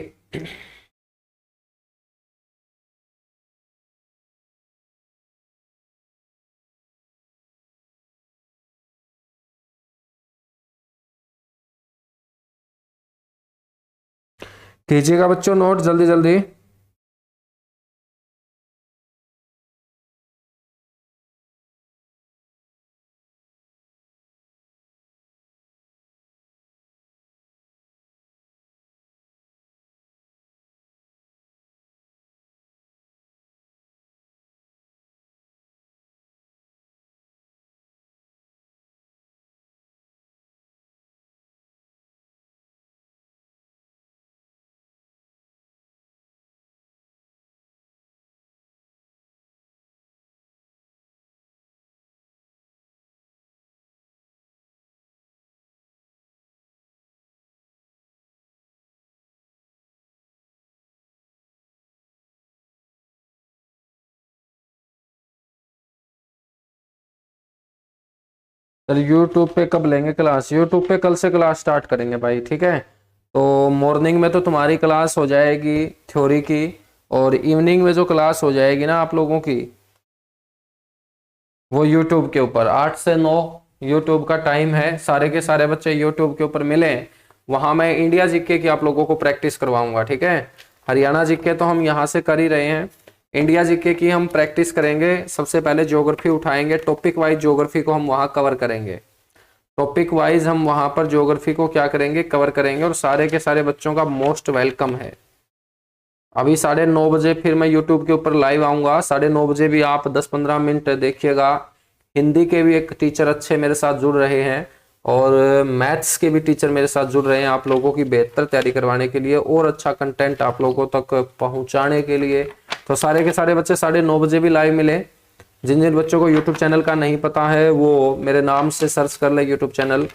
कीजिएगा बच्चों नोट जल्दी जल्दी। सर यूट्यूब पे कब लेंगे क्लास? यूट्यूब पे कल से क्लास स्टार्ट करेंगे भाई, ठीक है। तो मॉर्निंग में तो तुम्हारी क्लास हो जाएगी थ्योरी की, और इवनिंग में जो क्लास हो जाएगी ना आप लोगों की, वो यूट्यूब के ऊपर 8 से 9 यूट्यूब का टाइम है। सारे के सारे बच्चे यूट्यूब के ऊपर मिले, वहां मैं इंडिया जीके की आप लोगों को प्रैक्टिस करवाऊंगा, ठीक है। हरियाणा जीके तो हम यहाँ से कर ही रहे हैं, इंडिया जीके की हम प्रैक्टिस करेंगे। सबसे पहले ज्योग्राफी उठाएंगे, टॉपिक वाइज ज्योग्राफी को हम वहां कवर करेंगे। टॉपिक वाइज हम वहां पर ज्योग्राफी को क्या करेंगे, कवर करेंगे। और सारे के सारे बच्चों का मोस्ट वेलकम है। अभी 9:30 बजे फिर मैं यूट्यूब के ऊपर लाइव आऊंगा। 9:30 भी आप 10-15 मिनट देखिएगा। हिंदी के भी एक टीचर अच्छे मेरे साथ जुड़ रहे हैं, और मैथ्स के भी टीचर मेरे साथ जुड़ रहे हैं आप लोगों की बेहतर तैयारी करवाने के लिए और अच्छा कंटेंट आप लोगों तक पहुंचाने के लिए। तो सारे के सारे बच्चे 9:30 भी लाइव मिले। जिन जिन बच्चों को यूट्यूब चैनल का नहीं पता है वो मेरे नाम से सर्च कर ले यूट्यूब चैनल।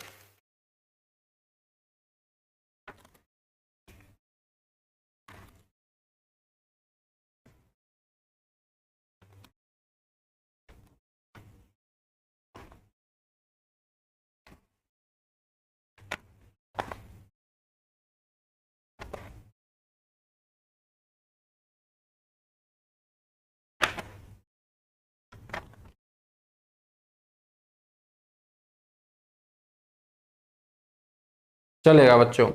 चलेगा बच्चों।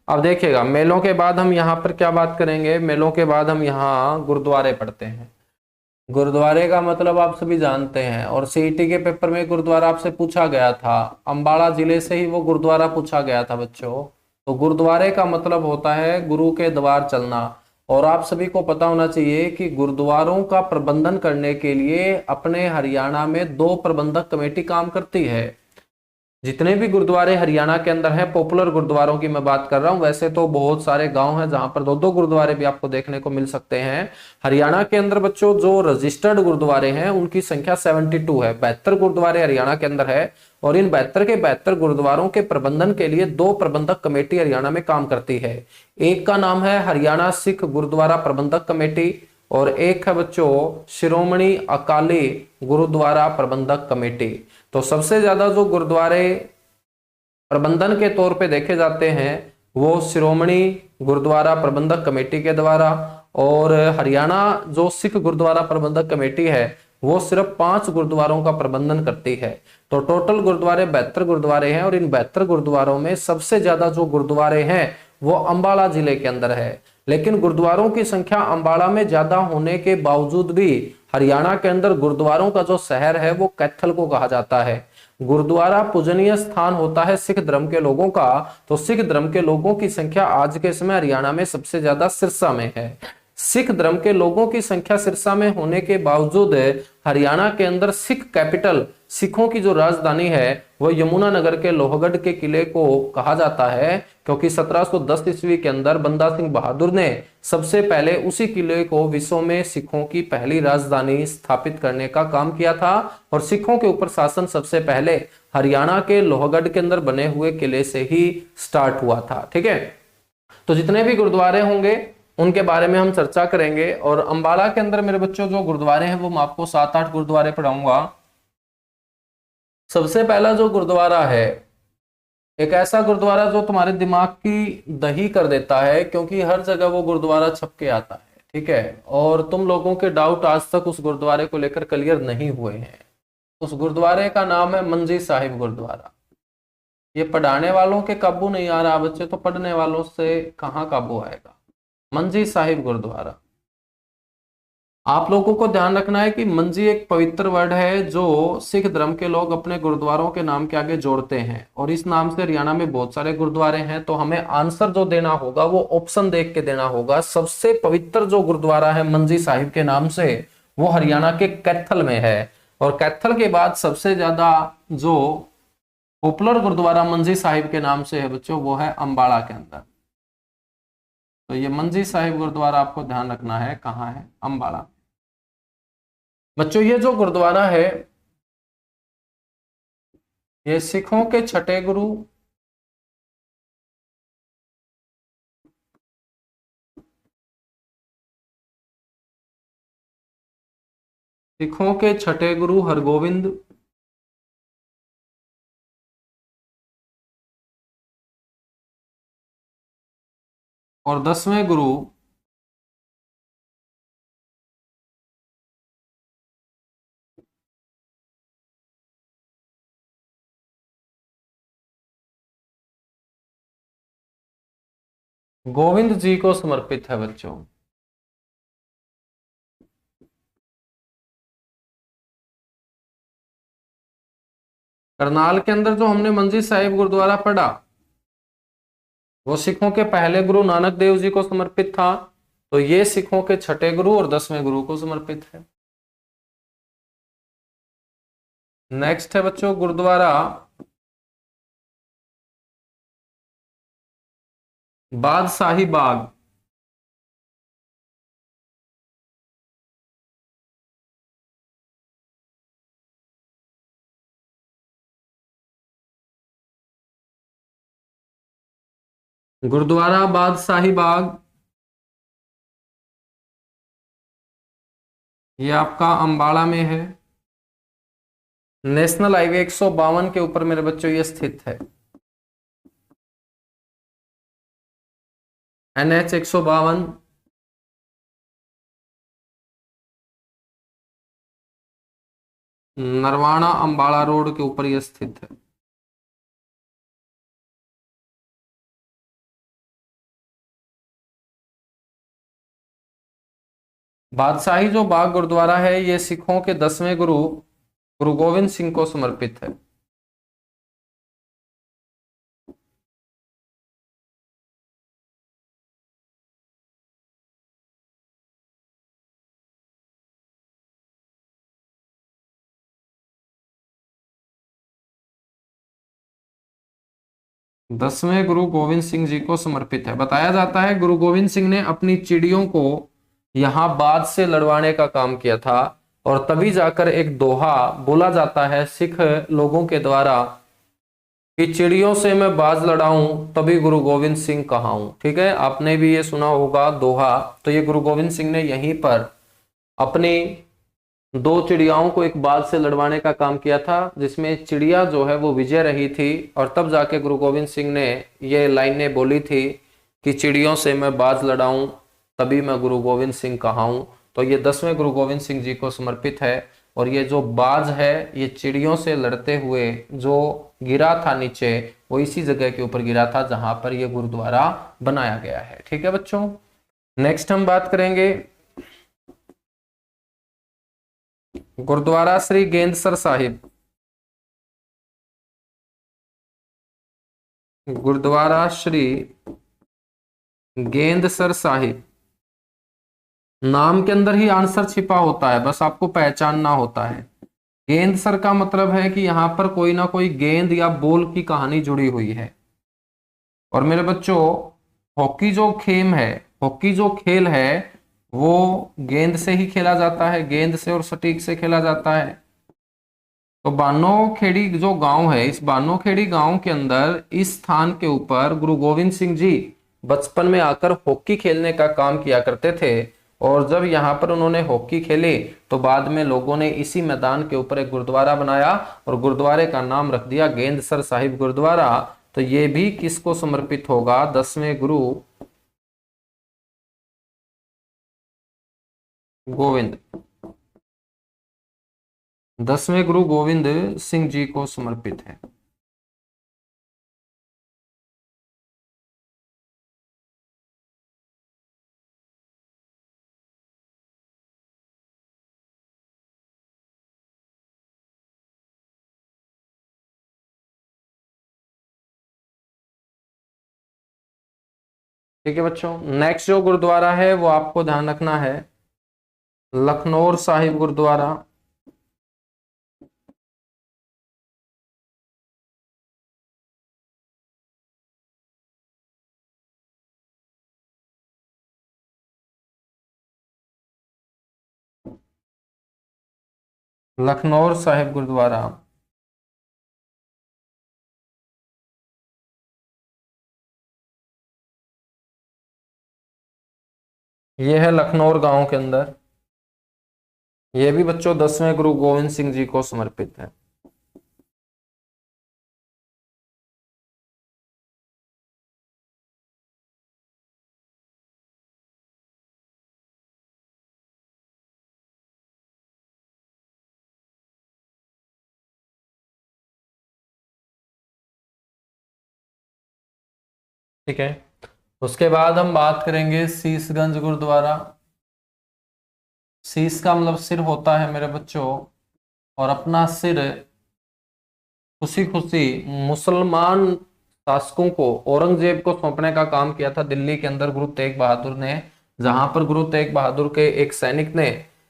अब देखिएगा, मेलों के बाद हम यहाँ पर क्या बात करेंगे, मेलों के बाद हम यहाँ गुरुद्वारे पढ़ते हैं। गुरुद्वारे का मतलब आप सभी जानते हैं, और सीईटी के पेपर में गुरुद्वारा आपसे पूछा गया था, अंबाला जिले से ही वो गुरुद्वारा पूछा गया था बच्चों। तो गुरुद्वारे का मतलब होता है गुरु के द्वार चलना। और आप सभी को पता होना चाहिए कि गुरुद्वारों का प्रबंधन करने के लिए अपने हरियाणा में 2 प्रबंधक कमेटी काम करती है। जितने भी गुरुद्वारे हरियाणा के अंदर है, पॉपुलर गुरुद्वारों की मैं बात कर रहा हूं, वैसे तो बहुत सारे गांव हैं जहां पर 2-2 गुरुद्वारे भी आपको देखने को मिल सकते हैं। हरियाणा के अंदर बच्चों जो रजिस्टर्ड गुरुद्वारे हैं उनकी संख्या 72 है। 72 गुरुद्वारे हरियाणा के अंदर है, और इन 72 के 72 गुरुद्वारों के प्रबंधन के लिए 2 प्रबंधक कमेटी हरियाणा में काम करती है। एक का नाम है हरियाणा सिख गुरुद्वारा प्रबंधक कमेटी, और एक है बच्चों शिरोमणि अकाली गुरुद्वारा प्रबंधक कमेटी। तो सबसे ज्यादा जो गुरुद्वारे प्रबंधन के तौर पे देखे जाते हैं वो शिरोमणि गुरुद्वारा प्रबंधक कमेटी के द्वारा, और हरियाणा जो सिख गुरुद्वारा प्रबंधक कमेटी है वो सिर्फ 5 गुरुद्वारों का प्रबंधन करती है। तो टोटल गुरुद्वारे 72 गुरुद्वारे हैं, और इन 72 गुरुद्वारों में सबसे ज्यादा जो गुरुद्वारे हैं वो अंबाला जिले के अंदर है। लेकिन गुरुद्वारों की संख्या अंबाला में ज्यादा होने के बावजूद भी हरियाणा के अंदर गुरुद्वारों का जो शहर है वो कैथल को कहा जाता है। गुरुद्वारा पूजनीय स्थान होता है सिख धर्म के लोगों का, तो सिख धर्म के लोगों की संख्या आज के समय हरियाणा में सबसे ज्यादा सिरसा में है। सिख धर्म के लोगों की संख्या सिरसा में होने के बावजूद हरियाणा के अंदर सिख कैपिटल, सिखों की जो राजधानी है वो यमुनानगर के लोहगढ़ के किले को कहा जाता है, क्योंकि 1710 ईस्वी के अंदर बंदा सिंह बहादुर ने सबसे पहले उसी किले को विश्व में सिखों की पहली राजधानी स्थापित करने का काम किया था। और सिखों के ऊपर शासन सबसे पहले हरियाणा के लोहगढ़ के अंदर बने हुए किले से ही स्टार्ट हुआ था। ठीक है, तो जितने भी गुरुद्वारे होंगे उनके बारे में हम चर्चा करेंगे। और अंबाला के अंदर मेरे बच्चों जो गुरुद्वारे हैं वो मैं आपको 7-8 गुरुद्वारे पढ़ाऊंगा। सबसे पहला जो गुरुद्वारा है, एक ऐसा गुरुद्वारा जो तुम्हारे दिमाग की दही कर देता है, क्योंकि हर जगह वो गुरुद्वारा छप के आता है। ठीक है, और तुम लोगों के डाउट आज तक उस गुरुद्वारे को लेकर क्लियर नहीं हुए हैं। उस गुरुद्वारे का नाम है मंजी साहिब गुरुद्वारा। ये पढ़ाने वालों के काबू नहीं आ रहा बच्चे, तो पढ़ने वालों से कहाँ काबू आएगा। मंजी साहिब गुरुद्वारा, आप लोगों को ध्यान रखना है कि मंजी एक पवित्र वर्ड है जो सिख धर्म के लोग अपने गुरुद्वारों के नाम के आगे जोड़ते हैं, और इस नाम से हरियाणा में बहुत सारे गुरुद्वारे हैं। तो हमें आंसर जो देना होगा वो ऑप्शन देख के देना होगा। सबसे पवित्र जो गुरुद्वारा है मंजी साहिब के नाम से, वो हरियाणा के कैथल में है। और कैथल के बाद सबसे ज्यादा जो पॉपुलर गुरुद्वारा मंजी साहिब के नाम से है बच्चों, वो है अंबाला के अंदर। तो ये मंजी साहिब गुरुद्वारा आपको ध्यान रखना है, कहाँ है, अंबाला। बच्चों ये जो गुरुद्वारा है ये सिखों के छठे गुरु हरगोविंद और 10वें गुरु गोविंद जी को समर्पित है बच्चों। करनाल के अंदर जो हमने मंजी साहिब गुरुद्वारा पढ़ा वो सिखों के पहले गुरु नानक देव जी को समर्पित था, तो ये सिखों के छठे गुरु और 10वें गुरु को समर्पित है। नेक्स्ट है बच्चों गुरुद्वारा बादशाही बाग। गुरुद्वारा बादशाही बाग ये आपका अंबाला में है। नेशनल हाईवे 152 के ऊपर मेरे बच्चों ये स्थित है। NH 152 नरवाना अंबाला रोड के ऊपर यह स्थित है। बादशाही जो बाग गुरुद्वारा है ये सिखों के 10वें गुरु गुरु गोविंद सिंह को समर्पित है। दसवें गुरु गोविंद सिंह जी को समर्पित है। बताया जाता है गुरु गोविंद सिंह ने अपनी चिड़ियों को यहां बाज से लड़वाने का काम किया था, और तभी जाकर एक दोहा बोला जाता है सिख लोगों के द्वारा कि चिड़ियों से मैं बाज लड़ाऊं तभी गुरु गोविंद सिंह कहाऊं। ठीक है, आपने भी ये सुना होगा दोहा। तो ये गुरु गोविंद सिंह ने यहीं पर अपनी 2 चिड़ियाओं को एक बाज से लड़वाने का काम किया था, जिसमें चिड़िया जो है वो विजय रही थी, और तब जाके गुरु गोविंद सिंह ने ये लाइनें बोली थी कि चिड़ियों से मैं बाज लड़ाऊं तभी मैं गुरु गोविंद सिंह कहाऊं। तो ये 10वें गुरु गोविंद सिंह जी को समर्पित है। और ये जो बाज है ये चिड़ियों से लड़ते हुए जो गिरा था नीचे, वो इसी जगह के ऊपर गिरा था जहां पर ये गुरुद्वारा बनाया गया है। ठीक है बच्चों, नेक्स्ट हम बात करेंगे गुरुद्वारा श्री गेंदसर साहिब। गुरुद्वारा श्री गेंदसर साहिब, नाम के अंदर ही आंसर छिपा होता है, बस आपको पहचानना होता है। गेंदसर का मतलब है कि यहां पर कोई ना कोई गेंद या बॉल की कहानी जुड़ी हुई है। और मेरे बच्चों, हॉकी जो खेम है, हॉकी जो खेल है वो गेंद से ही खेला जाता है, गेंद से और सटीक से खेला जाता है। तो बानोखेड़ी जो गांव है, इस बानोखेड़ी गांव के अंदर इस स्थान के ऊपर गुरु गोविंद सिंह जी बचपन में आकर हॉकी खेलने का काम किया करते थे। और जब यहाँ पर उन्होंने हॉकी खेली तो बाद में लोगों ने इसी मैदान के ऊपर एक गुरुद्वारा बनाया और गुरुद्वारे का नाम रख दिया गेंदसर साहिब गुरुद्वारा। तो ये भी किसको समर्पित होगा? 10वें गुरु गोविंद, 10वें गुरु गोविंद सिंह जी को समर्पित है। ठीक है बच्चों, नेक्स्ट जो गुरुद्वारा है वो आपको ध्यान रखना है, लखनौर साहिब गुरुद्वारा। लखनौर साहिब गुरुद्वारा, ये है लखनौर गांव के अंदर। ये भी बच्चों 10वें गुरु गोविंद सिंह जी को समर्पित है। ठीक है, उसके बाद हम बात करेंगे शीशगंज गुरुद्वारा। शीश का मतलब सिर होता है मेरे बच्चों, और अपना सिर खुशी खुशी मुसलमान शासकों को, औरंगजेब को सौंपने का काम किया था दिल्ली के अंदर गुरु तेग बहादुर ने। जहां पर गुरु तेग बहादुर के एक सैनिक ने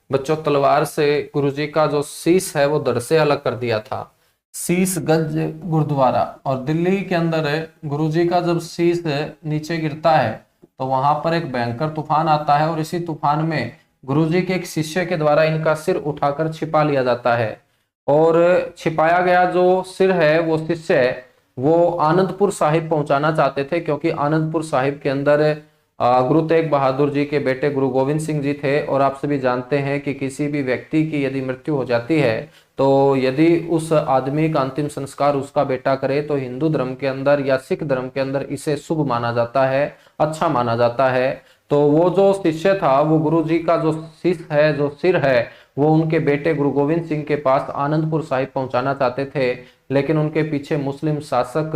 बच्चों तलवार से गुरुजी का जो शीश है वो धड़ से अलग कर दिया था। शीशगंज गुरुद्वारा, और दिल्ली के अंदर गुरुजी का जब शीश नीचे गिरता है तो वहां पर एक भयंकर तूफान आता है, और इसी तूफान में गुरुजी के एक शिष्य के द्वारा इनका सिर उठाकर छिपा लिया जाता है। और छिपाया गया जो सिर है वो शिष्य है, वो आनंदपुर साहिब पहुंचाना चाहते थे, क्योंकि आनंदपुर साहिब के अंदर गुरु तेग बहादुर जी के बेटे गुरु गोविंद सिंह जी थे। और आप सभी जानते हैं कि किसी भी व्यक्ति की यदि मृत्यु हो जाती है तो यदि उस आदमी का अंतिम संस्कार उसका बेटा करे तो हिंदू धर्म के अंदर या सिख धर्म के अंदर इसे शुभ माना जाता है, अच्छा माना जाता है। तो वो जो शिष्य था वो गुरु जी का जो शीश है, जो सिर है, वो उनके बेटे गुरु गोविंद सिंह के पास आनंदपुर साहिब पहुंचाना चाहते थे। लेकिन उनके पीछे मुस्लिम शासक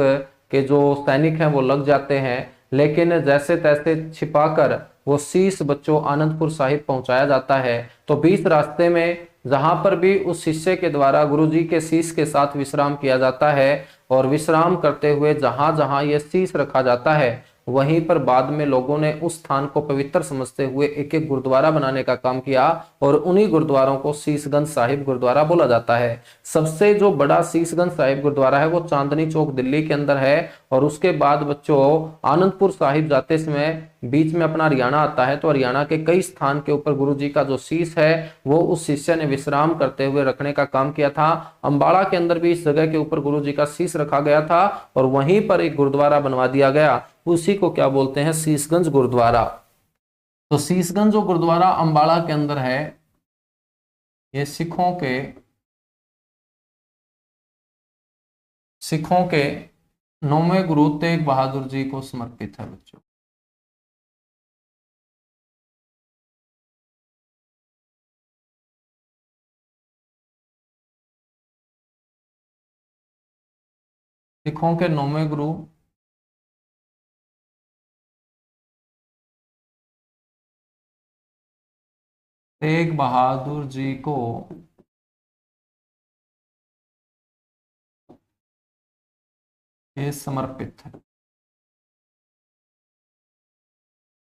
के जो सैनिक हैं वो लग जाते हैं। लेकिन जैसे तैसे छिपाकर वो शीश बच्चों आनंदपुर साहिब पहुंचाया जाता है। तो बीच रास्ते में जहां पर भी उस शिष्य के द्वारा गुरु जी के शीश के साथ विश्राम किया जाता है, और विश्राम करते हुए जहां जहां ये शीश रखा जाता है वहीं पर बाद में लोगों ने उस स्थान को पवित्र समझते हुए एक एक गुरुद्वारा बनाने का काम किया, और उन्हीं गुरुद्वारों को शीशगंज साहिब गुरुद्वारा बोला जाता है। सबसे जो बड़ा शीशगंज साहिब गुरुद्वारा है वो चांदनी चौक दिल्ली के अंदर है। और उसके बाद बच्चों आनंदपुर साहिब जाते समय बीच में अपना हरियाणा आता है, तो हरियाणा के कई स्थान के ऊपर गुरु जी का जो शीश है वो उस शिष्य ने विश्राम करते हुए रखने का काम किया था। अंबाड़ा के अंदर भी इस जगह के ऊपर गुरु जी का शीश रखा गया था, और वहीं पर एक गुरुद्वारा बनवा दिया गया, उसी को क्या बोलते हैं? शीशगंज गुरुद्वारा। तो शीशगंज जो गुरुद्वारा अंबाड़ा के अंदर है, ये सिखों के 9वें गुरु तेग बहादुर जी को समर्पित है बच्चों। सिखों के 9वें गुरु तेग बहादुर जी को ये समर्पित है।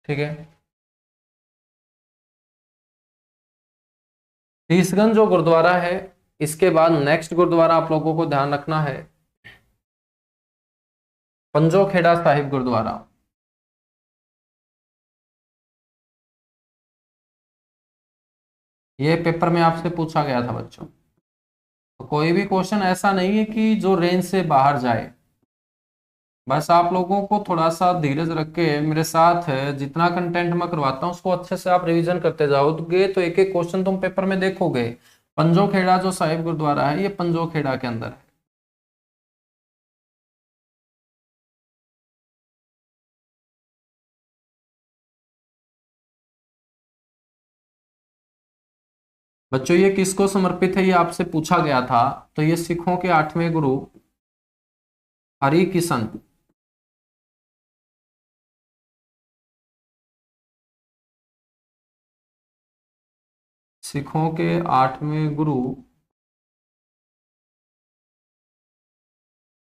ठीक है। शीशगंज जो गुरुद्वारा है, इसके बाद नेक्स्ट गुरुद्वारा आप लोगों को ध्यान रखना है पंजो खेड़ा साहिब गुरुद्वारा। ये पेपर में आपसे पूछा गया था बच्चों, तो कोई भी क्वेश्चन ऐसा नहीं है कि जो रेंज से बाहर जाए। बस आप लोगों को थोड़ा सा धीरज रख के मेरे साथ जितना कंटेंट मैं करवाता हूँ उसको अच्छे से आप रिवीजन करते जाओगे तो एक एक क्वेश्चन तुम पेपर में देखोगे। पंजो खेड़ा जो साहिब गुरुद्वारा है ये पंजो खेड़ा के अंदर है। बच्चों ये किसको समर्पित है ये आपसे पूछा गया था, तो ये सिखों के 8वें गुरु हरि किशन, सिखों के 8वें गुरु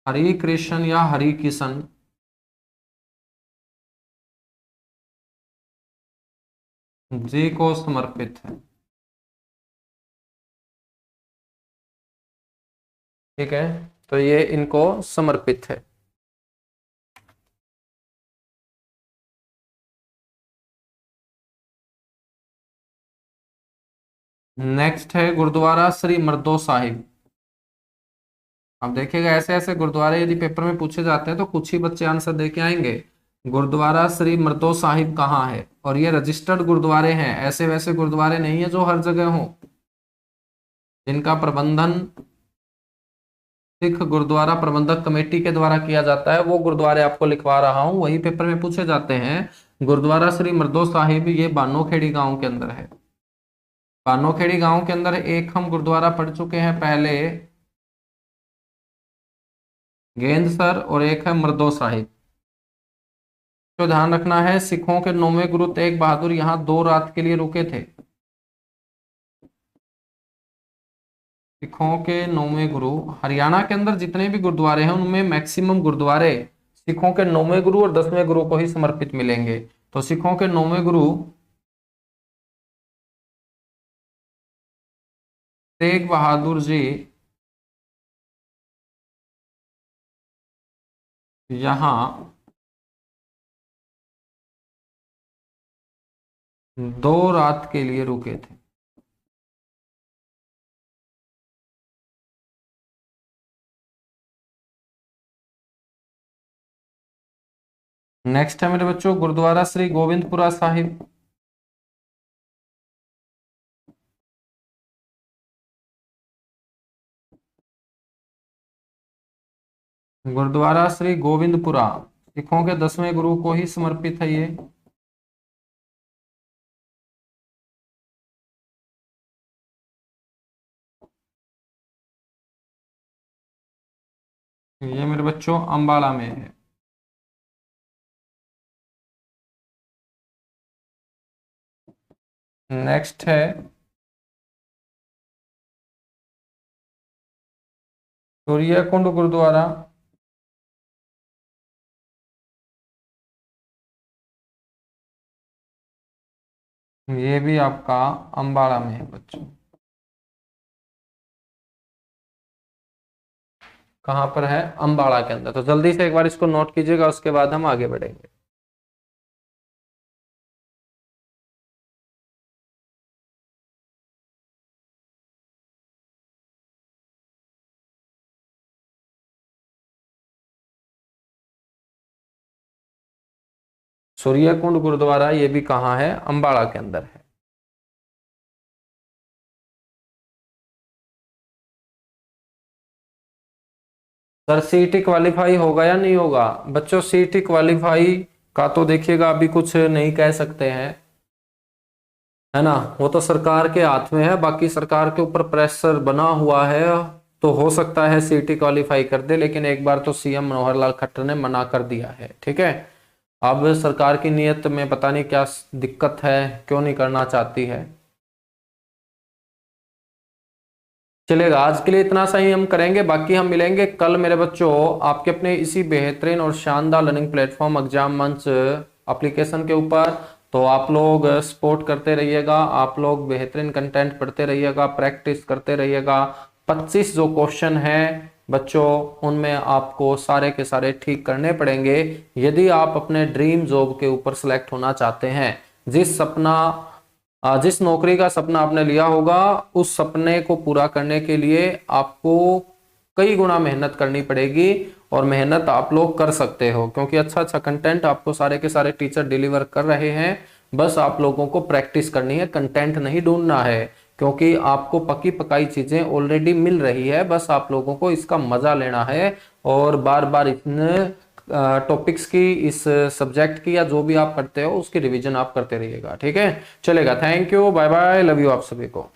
हरि कृष्ण या हरि किशन जी को समर्पित है। ठीक है, तो ये इनको समर्पित है। नेक्स्ट है गुरुद्वारा श्री मरदो साहिब। अब देखिएगा ऐसे ऐसे गुरुद्वारे यदि पेपर में पूछे जाते हैं तो कुछ ही बच्चे आंसर दे के आएंगे। गुरुद्वारा श्री मरदो साहिब कहाँ है, और ये रजिस्टर्ड गुरुद्वारे हैं, ऐसे वैसे गुरुद्वारे नहीं है जो हर जगह हो, जिनका प्रबंधन सिख गुरुद्वारा प्रबंधक कमेटी के द्वारा किया जाता है, वो गुरुद्वारे आपको लिखवा रहा हूं, वही पेपर में पूछे जाते हैं। गुरुद्वारा श्री मरदो साहिब ये बानोखेड़ी गांव के अंदर है। बानोखेड़ी गांव के अंदर एक हम गुरुद्वारा पढ़ चुके हैं पहले, गेंदसर, और एक है मरदो साहिब। तो ध्यान रखना है सिखों के 9वें गुरु तेग बहादुर यहाँ 2 रात के लिए रुके थे। सिखों के 9वें गुरु, हरियाणा के अंदर जितने भी गुरुद्वारे हैं उनमें मैक्सिमम गुरुद्वारे सिखों के 9वें गुरु और 10वें गुरु को ही समर्पित मिलेंगे। तो सिखों के 9वें गुरु तेग बहादुर जी यहाँ 2 रात के लिए रुके थे। नेक्स्ट है मेरे बच्चों गुरुद्वारा श्री गोविंदपुरा साहिब। गुरुद्वारा श्री गोविंदपुरा सिखों के 10वें गुरु को ही समर्पित है ये मेरे बच्चों अंबाला में है। नेक्स्ट है सूर्यकुंड गुरुद्वारा, ये भी आपका अंबाला में है बच्चों। कहां पर है, अंबाला के अंदर। तो जल्दी से एक बार इसको नोट कीजिएगा, उसके बाद हम आगे बढ़ेंगे। सूर्यकुंड गुरुद्वारा ये भी कहाँ है, अंबाला के अंदर है। सर सीईटी क्वालिफाई होगा या नहीं होगा, बच्चों सीईटी क्वालिफाई का तो देखिएगा अभी कुछ नहीं कह सकते हैं, है ना, वो तो सरकार के हाथ में है। बाकी सरकार के ऊपर प्रेशर बना हुआ है तो हो सकता है सीटी क्वालिफाई कर दे, लेकिन एक बार तो सीएम मनोहर लाल खट्टर ने मना कर दिया है। ठीक है, अब सरकार की नीयत में पता नहीं क्या दिक्कत है, क्यों नहीं करना चाहती है। चलेगा, आज के लिए इतना सा ही हम करेंगे, बाकी हम मिलेंगे कल मेरे बच्चों आपके अपने इसी बेहतरीन और शानदार लर्निंग प्लेटफॉर्म एग्जाम मंच एप्लीकेशन के ऊपर। तो आप लोग सपोर्ट करते रहिएगा, आप लोग बेहतरीन कंटेंट पढ़ते रहिएगा, प्रैक्टिस करते रहिएगा। 25 जो क्वेश्चन है बच्चों, उनमें आपको सारे के सारे ठीक करने पड़ेंगे यदि आप अपने ड्रीम जॉब के ऊपर सेलेक्ट होना चाहते हैं। जिस नौकरी का सपना आपने लिया होगा, उस सपने को पूरा करने के लिए आपको कई गुना मेहनत करनी पड़ेगी, और मेहनत आप लोग कर सकते हो क्योंकि अच्छा अच्छा कंटेंट आपको सारे के सारे टीचर डिलीवर कर रहे हैं। बस आप लोगों को प्रैक्टिस करनी है, कंटेंट नहीं ढूंढना है, क्योंकि आपको पकी पकाई चीजें ऑलरेडी मिल रही है। बस आप लोगों को इसका मजा लेना है और बार बार इन टॉपिक्स की, इस सब्जेक्ट की या जो भी आप पढ़ते हो उसकी रिवीजन आप करते रहिएगा। ठीक है, चलेगा। Thank you, bye bye, love you आप सभी को।